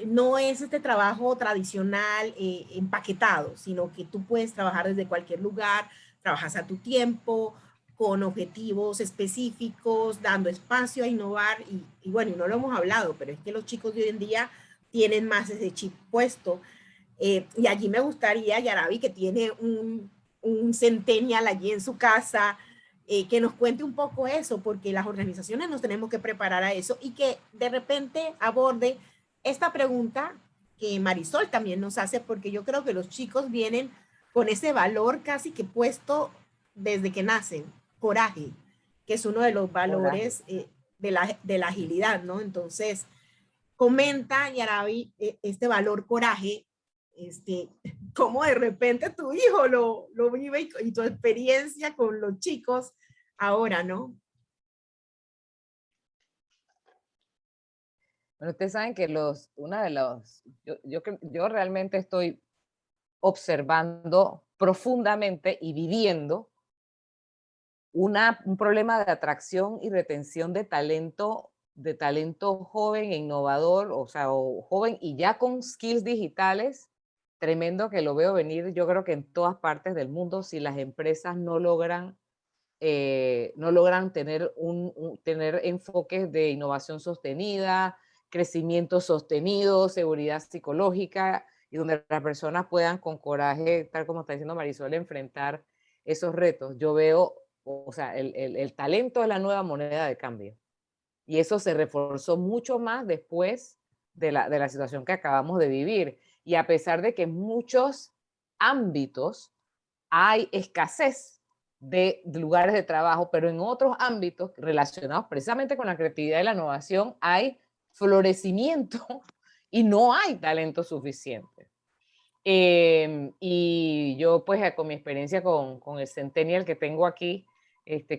no es este trabajo tradicional empaquetado, sino que tú puedes trabajar desde cualquier lugar, trabajas a tu tiempo, con objetivos específicos, dando espacio a innovar. Y bueno, y no lo hemos hablado, pero es que los chicos de hoy en día tienen más ese chip puesto. Y allí me gustaría, Yarabi, que tiene un centennial allí en su casa, que nos cuente un poco eso, porque las organizaciones nos tenemos que preparar a eso y que de repente aborde esta pregunta que Marisol también nos hace, porque yo creo que los chicos vienen con ese valor casi que puesto desde que nacen, coraje, que es uno de los valores de la agilidad, ¿no? Entonces, comenta, Yarabi, este valor coraje, cómo de repente tu hijo lo vive y tu experiencia con los chicos ahora, ¿no? Bueno, ustedes saben que yo realmente estoy observando profundamente y viviendo un problema de atracción y retención de talento joven e innovador, o sea, o joven y ya con skills digitales, tremendo, que lo veo venir, yo creo que en todas partes del mundo, si las empresas no logran tener tener enfoques de innovación sostenida, crecimiento sostenido, seguridad psicológica, y donde las personas puedan con coraje, tal como está diciendo Marisol, enfrentar esos retos. Yo veo, o sea, el talento es la nueva moneda de cambio. Y eso se reforzó mucho más después de la situación que acabamos de vivir. Y a pesar de que en muchos ámbitos hay escasez de lugares de trabajo, pero en otros ámbitos relacionados precisamente con la creatividad y la innovación hay florecimiento y no hay talento suficiente. Y yo pues con mi experiencia con el Centennial que tengo aquí,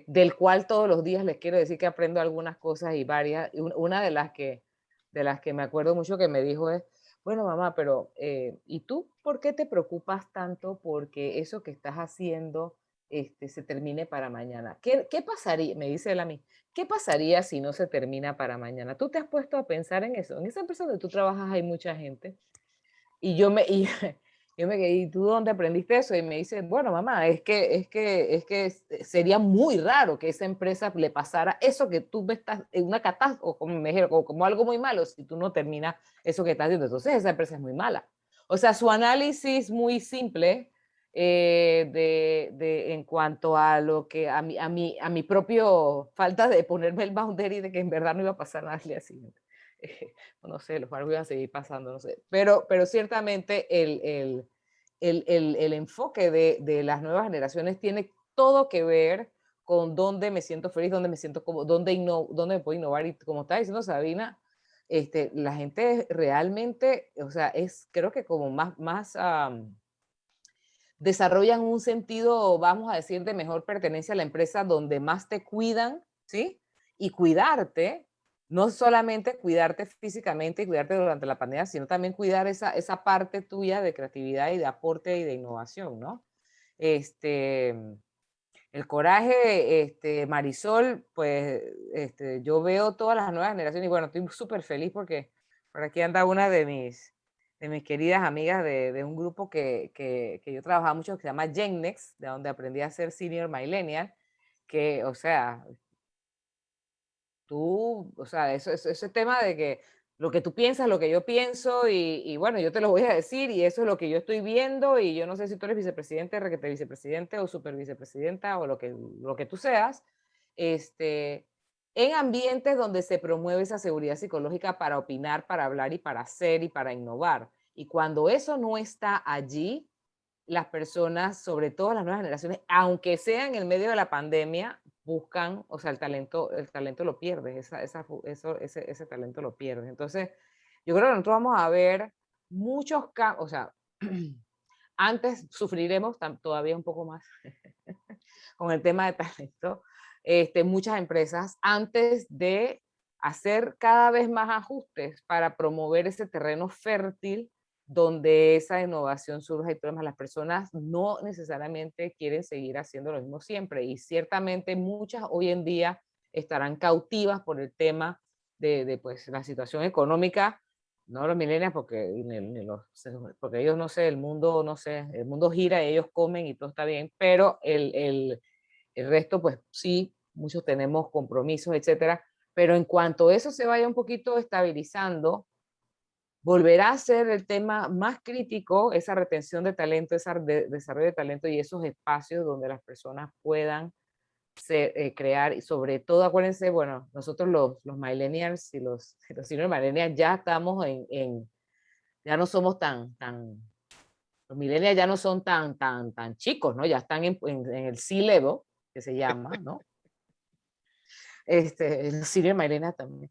del cual todos los días les quiero decir que aprendo algunas cosas y varias. Una de las que me acuerdo mucho que me dijo es, bueno, mamá, pero ¿y tú por qué te preocupas tanto porque eso que estás haciendo se termine para mañana? ¿Qué pasaría? Me dice él a mí, ¿qué pasaría si no se termina para mañana? ¿Tú te has puesto a pensar en eso? En esa empresa donde tú trabajas hay mucha gente. Y yo me quedé, ¿y tú dónde aprendiste eso? Y me dice, bueno, mamá, es que sería muy raro que esa empresa le pasara eso que tú ves en una catástrofe, o como me dijeron, como algo muy malo, si tú no terminas eso que estás haciendo. Entonces esa empresa es muy mala. O sea, su análisis muy simple en cuanto a lo que a mi propio falta de ponerme el boundary de que en verdad no iba a pasar nada al día siguiente. No sé, los barcos iban a seguir pasando, no sé. Pero ciertamente el enfoque de las nuevas generaciones tiene todo que ver con dónde me siento feliz, dónde me siento como, dónde me puedo innovar. Y como está diciendo Sabina, la gente realmente, o sea, creo que como más desarrollan un sentido, vamos a decir, de mejor pertenencia a la empresa donde más te cuidan, ¿sí? Y cuidarte, no solamente cuidarte físicamente y cuidarte durante la pandemia, sino también cuidar esa parte tuya de creatividad y de aporte y de innovación, ¿no? El coraje, Marisol, pues yo veo todas las nuevas generaciones y bueno, estoy súper feliz porque por aquí anda una de mis queridas amigas de un grupo que yo trabajaba mucho que se llama Gennex, de donde aprendí a ser Senior Millennial, que, o sea, o sea, ese tema de que lo que tú piensas, lo que yo pienso, y bueno, yo te lo voy a decir, y eso es lo que yo estoy viendo, y yo no sé si tú eres vicepresidente, requete vicepresidente o supervicepresidenta, o lo que tú seas, en ambientes donde se promueve esa seguridad psicológica para opinar, para hablar y para hacer y para innovar. Y cuando eso no está allí, las personas, sobre todo las nuevas generaciones, aunque sea en el medio de la pandemia, buscan, o sea, el talento lo pierdes, ese talento lo pierdes. Entonces, yo creo que nosotros vamos a ver muchos cambios, o sea, antes sufriremos todavía un poco más con el tema de talento, muchas empresas, antes de hacer cada vez más ajustes para promover ese terreno fértil donde esa innovación surja y todas las personas no necesariamente quieren seguir haciendo lo mismo siempre y ciertamente muchas hoy en día estarán cautivas por el tema de pues, la situación económica, no los millennials porque ellos no sé, el mundo gira, ellos comen y todo está bien, pero el resto pues sí, muchos tenemos compromisos, etcétera, pero en cuanto eso se vaya un poquito estabilizando, volverá a ser el tema más crítico, esa retención de talento, ese desarrollo de talento y esos espacios donde las personas puedan crear, y sobre todo, acuérdense, bueno, nosotros los millennials y los senior millennials ya estamos ya no somos los millennials ya no son tan chicos, ¿no? Ya están en el C-level, que se llama, ¿no? Los senior millennials también,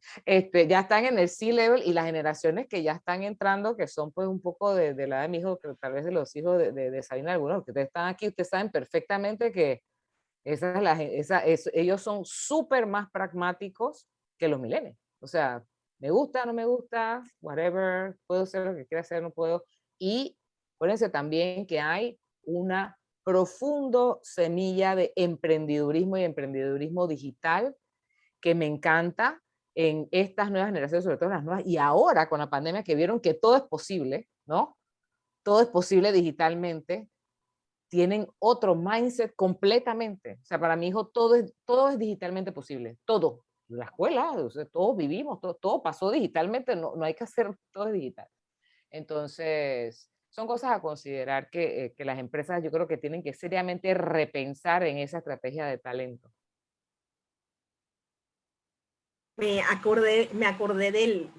ya están en el C-level y las generaciones que ya están entrando, que son pues un poco de la edad de mi hijo, que tal vez de los hijos de Sabina, algunos que ustedes están aquí, ustedes saben perfectamente que ellos son súper más pragmáticos que los millennials. O sea, me gusta, no me gusta, whatever, puedo hacer lo que quiera hacer, no puedo. Y acuérdense también que hay una profundo semilla de emprendedurismo y emprendedurismo digital que me encanta en estas nuevas generaciones, sobre todo las nuevas, y ahora con la pandemia que vieron que todo es posible, ¿no? Todo es posible digitalmente, tienen otro mindset completamente. O sea, para mi hijo todo es digitalmente posible, todo. La escuela, o sea, todos vivimos, todo pasó digitalmente, no hay que hacer todo digital. Entonces, son cosas a considerar que las empresas yo creo que tienen que seriamente repensar en esa estrategia de talento. Me acordé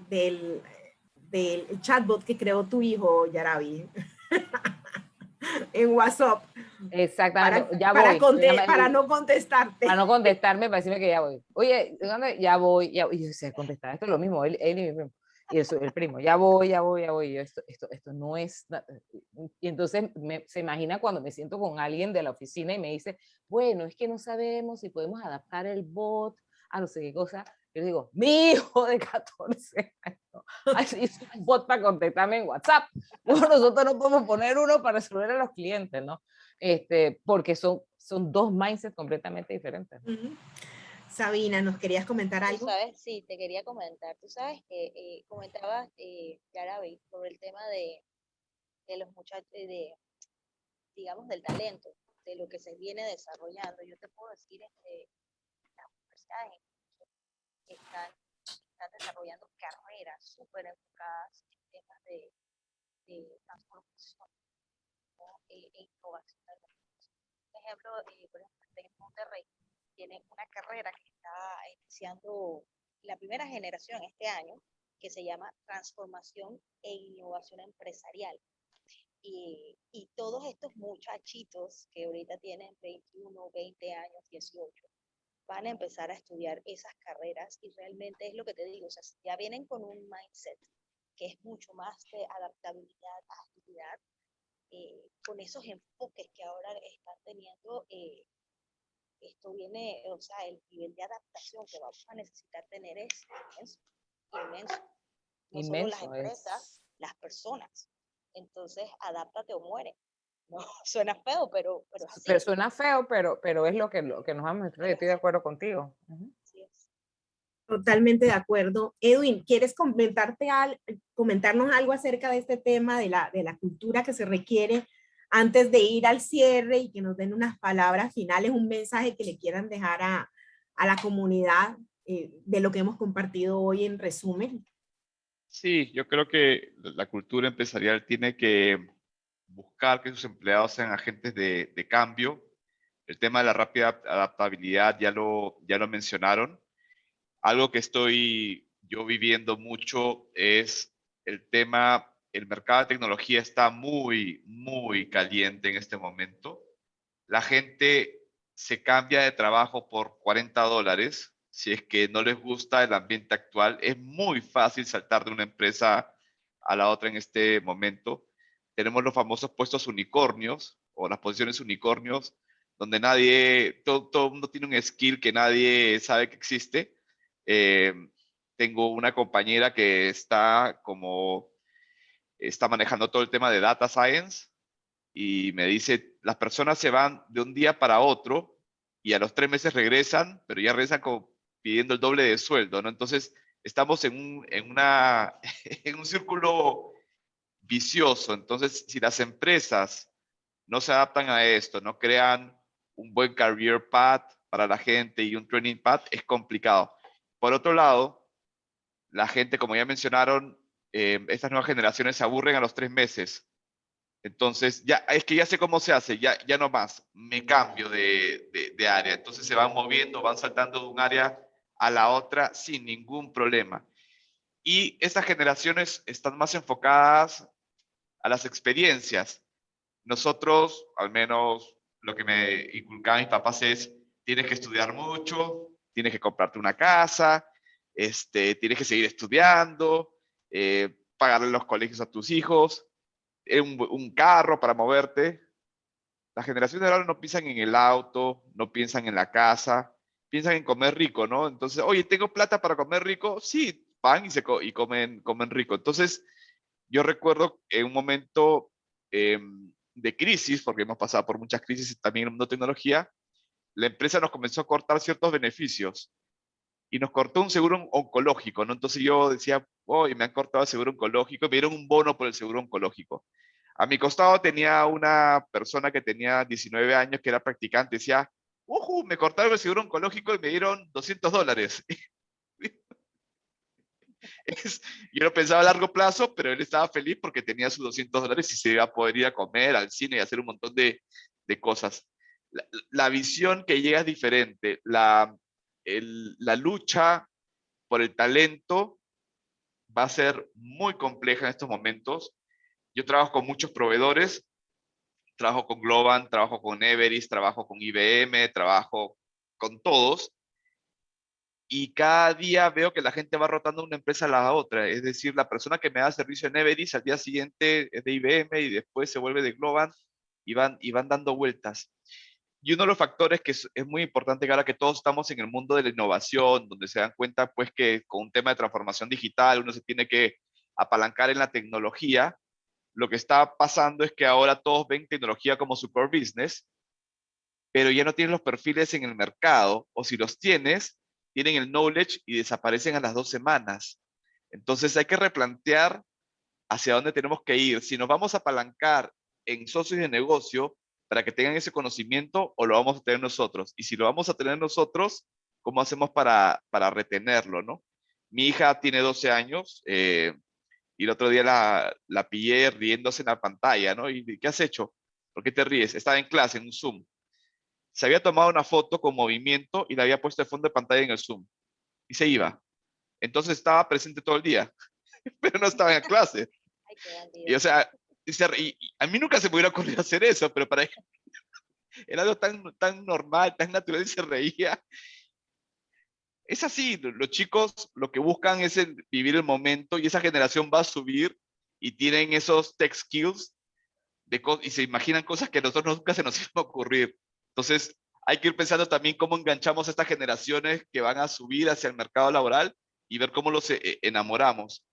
del chatbot que creó tu hijo, Yarabi, en WhatsApp. Exactamente, ya voy. Para no contestarte. Para no contestarme, para decirme que ya voy. Oye, ya voy. Y yo sé contestar, esto es lo mismo, él y mi primo. Y el primo, ya voy, ya voy, ya voy. Y yo, esto no es... Y entonces se imagina cuando me siento con alguien de la oficina y me dice, bueno, es que no sabemos si podemos adaptar el bot a no sé qué cosa. Yo digo, mi hijo de 14 años, así es un bot para contestarme en WhatsApp. Luego nosotros no podemos poner uno para resolver a los clientes, ¿no? Porque son dos mindsets completamente diferentes. Ujú. Sabina, ¿nos querías comentar Tú algo? sabes, sí, te quería comentar. Tú sabes que comentabas, Yarabi, sobre el tema de los muchachos, digamos, del talento, de lo que se viene desarrollando. Yo te puedo decir, las universidades están desarrollando carreras súper enfocadas en temas de transformación, ¿no? E innovación. Por ejemplo, en Monterrey tiene una carrera que está iniciando la primera generación este año, que se llama Transformación e Innovación Empresarial. Y todos estos muchachitos que ahorita tienen 21, 20 años, 18, van a empezar a estudiar esas carreras y realmente es lo que te digo, o sea, ya vienen con un mindset que es mucho más de adaptabilidad, agilidad, con esos enfoques que ahora están teniendo, esto viene, o sea, el nivel de adaptación que vamos a necesitar tener es inmenso, inmenso. No solo las Inmenso. empresas, las personas. Entonces, adáptate o muere. No, suena feo, pero es así. Pero suena feo, pero es lo que nos vamos a mostrar. Estoy de acuerdo contigo. Así es. Totalmente de acuerdo. Edwin, ¿quieres comentarnos algo acerca de este tema de la cultura que se requiere antes de ir al cierre y que nos den unas palabras finales, un mensaje que le quieran dejar a la comunidad de lo que hemos compartido hoy en resumen? Sí, yo creo que la cultura empresarial tiene que buscar que sus empleados sean agentes de cambio. El tema de la rápida adaptabilidad ya lo mencionaron. Algo que estoy yo viviendo mucho es el tema, el mercado de tecnología está muy, muy caliente en este momento. La gente se cambia de trabajo por $40. Si es que no les gusta el ambiente actual, es muy fácil saltar de una empresa a la otra en este momento. Tenemos los famosos puestos unicornios o las posiciones unicornios, donde todo el mundo tiene un skill que nadie sabe que existe. Eh, Tengo una compañera que está manejando todo el tema de data science y me dice, las personas se van de un día para otro y a los 3 meses regresan, pero ya regresan pidiendo el doble de sueldo, ¿no? Entonces, estamos en un círculo vicioso. Entonces, si las empresas no se adaptan a esto, no crean un buen career path para la gente y un training path, es complicado. Por otro lado, la gente, como ya mencionaron, estas nuevas generaciones se aburren a los 3 meses. Entonces, es que ya sé cómo se hace, ya no más, me cambio de área. Entonces se van moviendo, van saltando de un área a la otra sin ningún problema. Y estas generaciones están más enfocadas a las experiencias. Nosotros, al menos lo que me inculcaban mis papás es, tienes que estudiar mucho, tienes que comprarte una casa, tienes que seguir estudiando, pagarle los colegios a tus hijos, un carro para moverte. Las generaciones de ahora no piensan en el auto, no piensan en la casa, piensan en comer rico, ¿no? Entonces, oye, ¿tengo plata para comer rico? Sí, van y comen rico. Entonces, yo recuerdo en un momento de crisis, porque hemos pasado por muchas crisis también en el mundo de tecnología, la empresa nos comenzó a cortar ciertos beneficios y nos cortó un seguro oncológico, ¿no? Entonces yo decía, oh, me han cortado el seguro oncológico y me dieron un bono por el seguro oncológico. A mi costado tenía una persona que tenía 19 años, que era practicante, decía, me cortaron el seguro oncológico y me dieron $200. Yo lo pensaba a largo plazo, pero él estaba feliz porque tenía sus $200 y se iba a poder ir a comer, al cine y hacer un montón de cosas. La visión que llega es diferente. La lucha por el talento va a ser muy compleja en estos momentos. Yo trabajo con muchos proveedores, trabajo con Globant, trabajo con Everest, trabajo con IBM, trabajo con todos. y cada día veo que la gente va rotando de una empresa a la otra. Es decir, la persona que me da servicio en Everis al día siguiente es de IBM y después se vuelve de Globant y van dando vueltas. Y uno de los factores que es muy importante que ahora que todos estamos en el mundo de la innovación, donde se dan cuenta pues que con un tema de transformación digital uno se tiene que apalancar en la tecnología, lo que está pasando es que ahora todos ven tecnología como su core business, pero ya no tienen los perfiles en el mercado, o si los tienes, tienen el knowledge y desaparecen a las 2 semanas. Entonces hay que replantear hacia dónde tenemos que ir. Si nos vamos a apalancar en socios de negocio para que tengan ese conocimiento o lo vamos a tener nosotros. Y si lo vamos a tener nosotros, ¿cómo hacemos para retenerlo, no? Mi hija tiene 12 años y el otro día la pillé riéndose en la pantalla, ¿no? ¿Y qué has hecho? ¿Por qué te ríes? Estaba en clase, en un Zoom. Se había tomado una foto con movimiento y la había puesto de fondo de pantalla en el Zoom. Y se iba. Entonces estaba presente todo el día, pero no estaba en la clase. Ay, qué Y o bandido. sea, y a mí nunca se me hubiera ocurrido hacer eso, pero para ella era algo tan normal, tan natural y se reía. Es así, los chicos lo que buscan es vivir el momento y esa generación va a subir y tienen esos tech skills y se imaginan cosas que a nosotros nunca se nos iban a ocurrir. Entonces, hay que ir pensando también cómo enganchamos a estas generaciones que van a subir hacia el mercado laboral y ver cómo los enamoramos.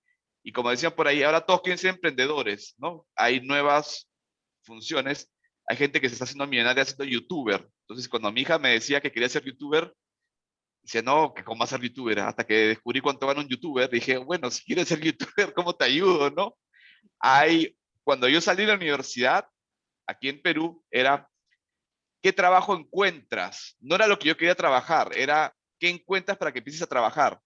Y como decían por ahí, ahora todos quieren ser emprendedores, ¿no? Hay nuevas funciones. Hay gente que se está haciendo millonaria siendo youtuber. Entonces, cuando mi hija me decía que quería ser youtuber, decía, no, que cómo va a ser youtuber. Hasta que descubrí cuánto gana un youtuber, dije, bueno, si quieres ser youtuber, ¿cómo te ayudo, no? Cuando yo salí de la universidad, aquí en Perú, era, ¿qué trabajo encuentras? No era lo que yo quería trabajar, era, ¿qué encuentras para que empieces a trabajar?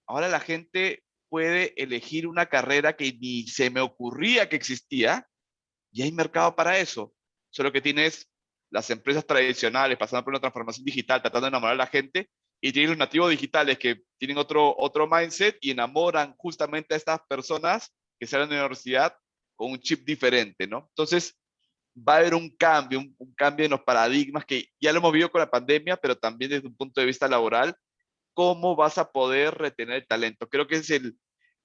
Ahora la gente puede elegir una carrera que ni se me ocurría que existía y hay mercado para eso. Solo que tienes las empresas tradicionales pasando por una transformación digital, tratando de enamorar a la gente, y tienes los nativos digitales que tienen otro mindset y enamoran justamente a estas personas que salen de la universidad con un chip diferente, ¿no? Entonces, va a haber un cambio en los paradigmas que ya lo hemos vivido con la pandemia, pero también desde un punto de vista laboral, cómo vas a poder retener el talento. Creo que es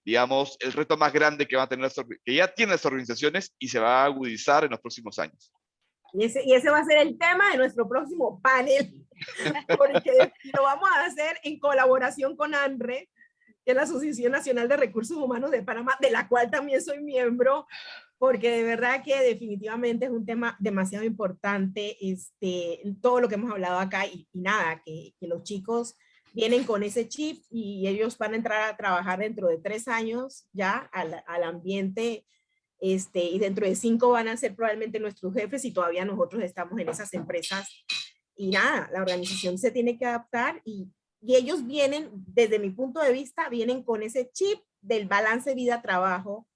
digamos, el reto más grande que van a tener que ya tienen las organizaciones y se va a agudizar en los próximos años. Y ese va a ser el tema de nuestro próximo panel, porque lo vamos a hacer en colaboración con ANRE, que es la Asociación Nacional de Recursos Humanos de Panamá, de la cual también soy miembro, porque de verdad que definitivamente es un tema demasiado importante, todo lo que hemos hablado acá y nada, que los chicos vienen con ese chip y ellos van a entrar a trabajar dentro de 3 años ya al ambiente, y dentro de 5 van a ser probablemente nuestros jefes y todavía nosotros estamos en esas empresas. Y nada, la organización se tiene que adaptar y ellos vienen, desde mi punto de vista, vienen con ese chip del balance vida-trabajo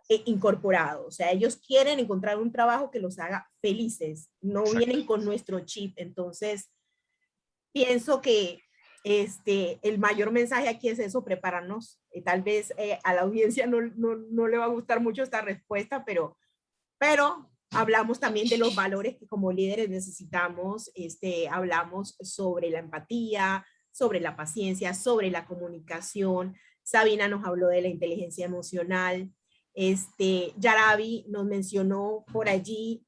incorporado. O sea, ellos quieren encontrar un trabajo que los haga felices, no Exacto. vienen con nuestro chip. Entonces, pienso que el mayor mensaje aquí es eso, prepararnos. Tal vez a la audiencia no le va a gustar mucho esta respuesta, pero hablamos también de los valores que como líderes necesitamos, hablamos sobre la empatía, sobre la paciencia, sobre la comunicación. Sabina nos habló de la inteligencia emocional. Yarabi nos mencionó por allí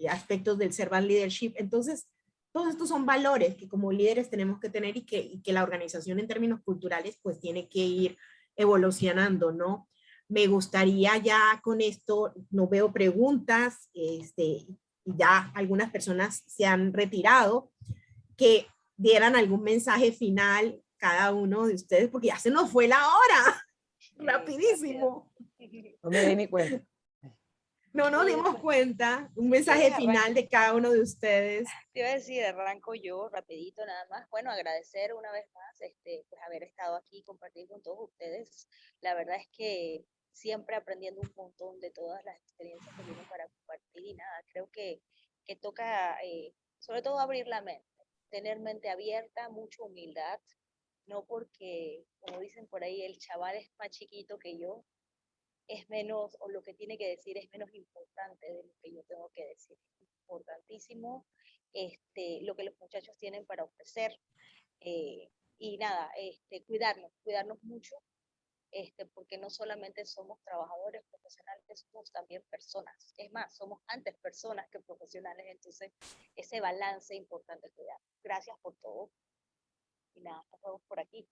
aspectos del servant leadership. Entonces, todos estos son valores que como líderes tenemos que tener y que la organización en términos culturales pues tiene que ir evolucionando, ¿no? Me gustaría ya con esto, no veo preguntas, ya algunas personas se han retirado, que dieran algún mensaje final cada uno de ustedes, porque ya se nos fue la hora, rapidísimo. No me di ni cuenta. No nos dimos cuenta, un mensaje final de cada uno de ustedes. Te iba a decir, arranco yo rapidito nada más. Bueno, agradecer una vez más pues haber estado aquí y compartir con todos ustedes. La verdad es que siempre aprendiendo un montón de todas las experiencias que tienen para compartir y nada, creo que toca sobre todo abrir la mente, tener mente abierta, mucha humildad, no porque, como dicen por ahí, el chaval es más chiquito que yo, es menos, o lo que tiene que decir es menos importante de lo que yo tengo que decir. Es importantísimo lo que los muchachos tienen para ofrecer. Y nada, cuidarnos mucho, porque no solamente somos trabajadores profesionales, somos también personas. Es más, somos antes personas que profesionales, entonces ese balance es importante cuidar. Gracias por todo. Y nada, nos vemos por aquí.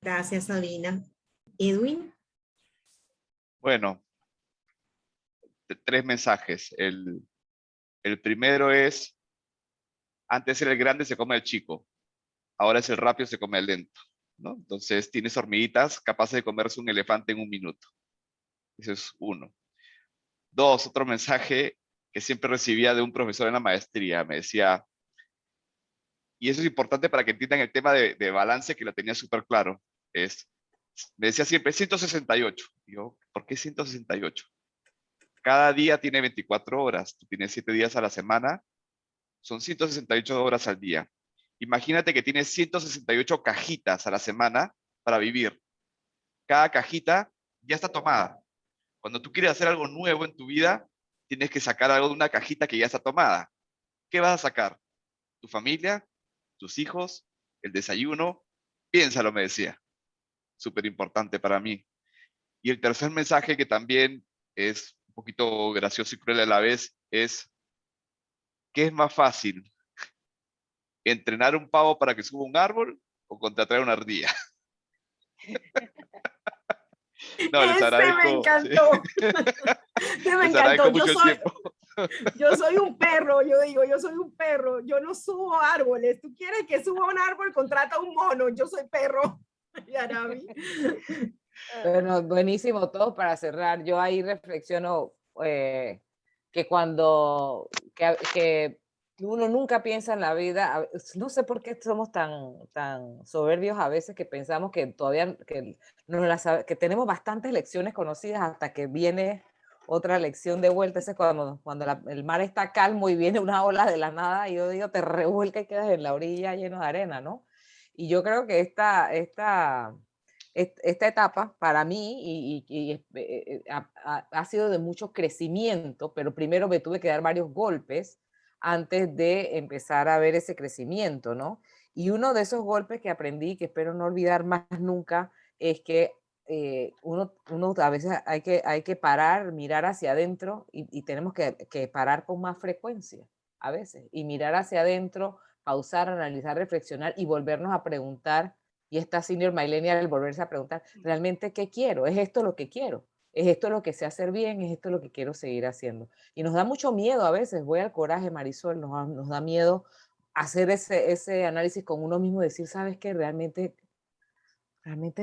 Gracias, Sabina. Edwin. Bueno, 3 mensajes. El primero es, antes era el grande se come el chico, ahora es el rápido se come el lento, ¿no? Entonces tienes hormiguitas capaces de comerse un elefante en 1 minuto. Ese es 1. 2, otro mensaje que siempre recibía de un profesor en la maestría, me decía, y eso es importante para que entiendan el tema de balance, que lo tenía súper claro, me decía siempre 168. Y yo, ¿por qué 168? Cada día tiene 24 horas, tú tienes 7 días a la semana, son 168 horas al día. Imagínate que tienes 168 cajitas a la semana para vivir. Cada cajita ya está tomada. Cuando tú quieres hacer algo nuevo en tu vida, tienes que sacar algo de una cajita que ya está tomada. ¿Qué vas a sacar? ¿Tu familia? ¿Tus hijos? ¿El desayuno? Piénsalo, me decía. Súper importante para mí. Y el tercer mensaje, que también es un poquito gracioso y cruel a la vez, es: ¿qué es más fácil? ¿Entrenar un pavo para que suba un árbol o contratar una ardilla? No, les Ese me agradezco. Sí. encantó. Ese me Les encantó. agradezco mucho el tiempo. Yo soy un perro, yo digo, yo soy un perro, yo no subo árboles. Tú quieres que suba un árbol, contrata un mono, yo soy perro. Yarabi. Bueno, buenísimo todo para cerrar. Yo ahí reflexiono que que uno nunca piensa en la vida, no sé por qué somos tan soberbios a veces, que pensamos que todavía que tenemos bastantes lecciones conocidas hasta que viene otra lección de vuelta. Ese es cuando el mar está calmo y viene una ola de la nada, y yo digo, te revuelca y quedas en la orilla lleno de arena, ¿no? Y yo creo que esta etapa para mí ha sido de mucho crecimiento, pero primero me tuve que dar varios golpes antes de empezar a ver ese crecimiento, ¿no? Y uno de esos golpes que aprendí, que espero no olvidar más nunca, es que uno a veces hay que parar, mirar hacia adentro, y tenemos que parar con más frecuencia a veces, y mirar hacia adentro, pausar, analizar, reflexionar y volvernos a preguntar. Y esta senior millennial, el volverse a preguntar, ¿realmente qué quiero? ¿Es esto lo que quiero? ¿Es esto lo que sé hacer bien? ¿Es esto lo que quiero seguir haciendo? Y nos da mucho miedo a veces, voy al coraje, Marisol, nos da miedo hacer ese análisis con uno mismo, decir, ¿sabes qué? Realmente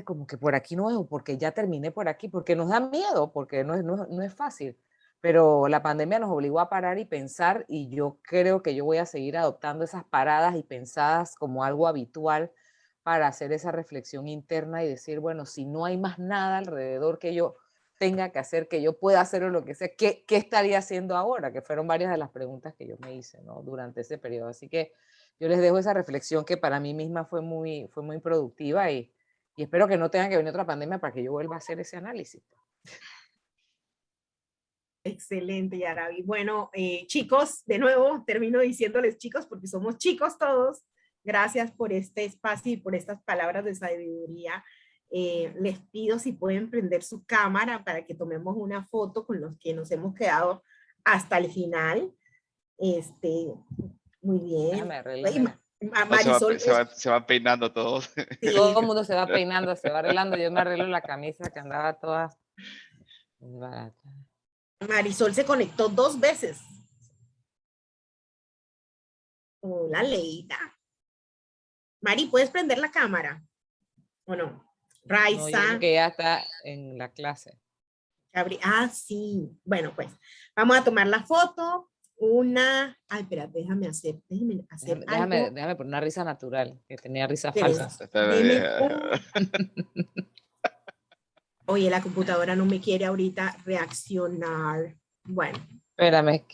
como que por aquí no es, o porque ya terminé por aquí, porque nos da miedo, porque no es fácil. Pero la pandemia nos obligó a parar y pensar, y yo creo que yo voy a seguir adoptando esas paradas y pensadas como algo habitual para hacer esa reflexión interna y decir, bueno, si no hay más nada alrededor que yo tenga que hacer, que yo pueda hacer o lo que sea, ¿qué estaría haciendo ahora? Que fueron varias de las preguntas que yo me hice, ¿no? Durante ese periodo. Así que yo les dejo esa reflexión que para mí misma fue muy productiva, y espero que no tenga que venir otra pandemia para que yo vuelva a hacer ese análisis. Excelente, Yarabi. Bueno, chicos, de nuevo termino diciéndoles chicos porque somos chicos todos. Gracias por este espacio y por estas palabras de sabiduría. Les pido si pueden prender su cámara para que tomemos una foto con los que nos hemos quedado hasta el final. Muy bien. Déjame arreglar. Marisol, se van peinando todos. sí. Todo el mundo se va peinando, se va arreglando. Yo me arreglo la camisa que andaba toda barata. Marisol se conectó 2 veces. Hola, Leida. Mari, ¿puedes prender la cámara? ¿O no? Raiza. No, yo creo que ya está en la clase. Sí. Bueno, pues vamos a tomar la foto. Ay, espera, déjame hacer algo. Déjame poner una risa natural, que tenía risa Espérense, falsa. Oye, la computadora no me quiere ahorita reaccionar. Bueno. Espérame,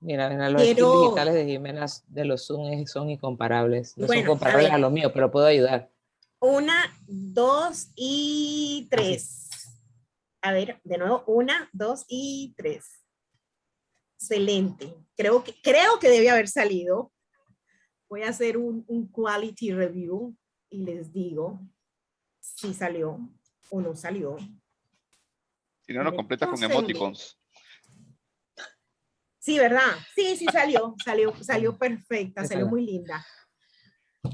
mira, los skills digitales de Jimena de los Zoom son incomparables. No son comparables a los míos, pero puedo ayudar. 1, 2 y 3. A ver, de nuevo, 1, 2 y 3. Excelente. Creo que debe haber salido, voy a hacer un quality review y les digo si salió o no salió. Si no, lo completa con emoticons. Sí, ¿verdad? Sí, sí salió perfecta, salió muy linda.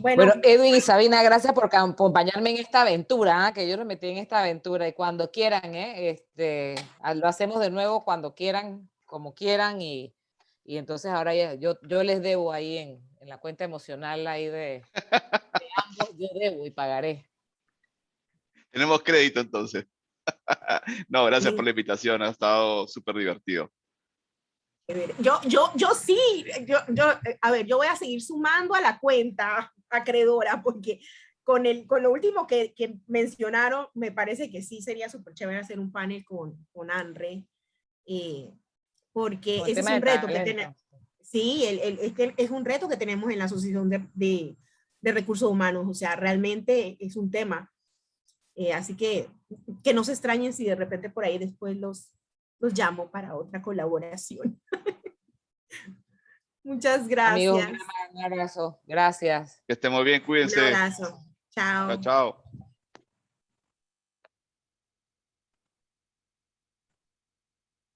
Bueno, Edwin y Sabina, gracias por acompañarme en esta aventura, que yo me metí en esta aventura y cuando quieran, lo hacemos de nuevo cuando quieran, como quieran y entonces ahora ya, yo les debo ahí en la cuenta emocional ahí de ambos, yo debo y pagaré. Tenemos crédito entonces. No, gracias por la invitación, ha estado súper divertido. Yo sí, a ver, yo voy a seguir sumando a la cuenta acreedora porque con lo último que mencionaron, me parece que sí sería súper chévere hacer un panel con Andre, porque ese es un reto que tenemos. Sí, es un reto que tenemos en la Asociación de Recursos Humanos, o sea, realmente es un tema. Así que no se extrañen si de repente por ahí después los llamo para otra colaboración. Muchas gracias. Amigos, un abrazo. Gracias. Que estén muy bien, cuídense. Un abrazo. Chao. Chao, chao.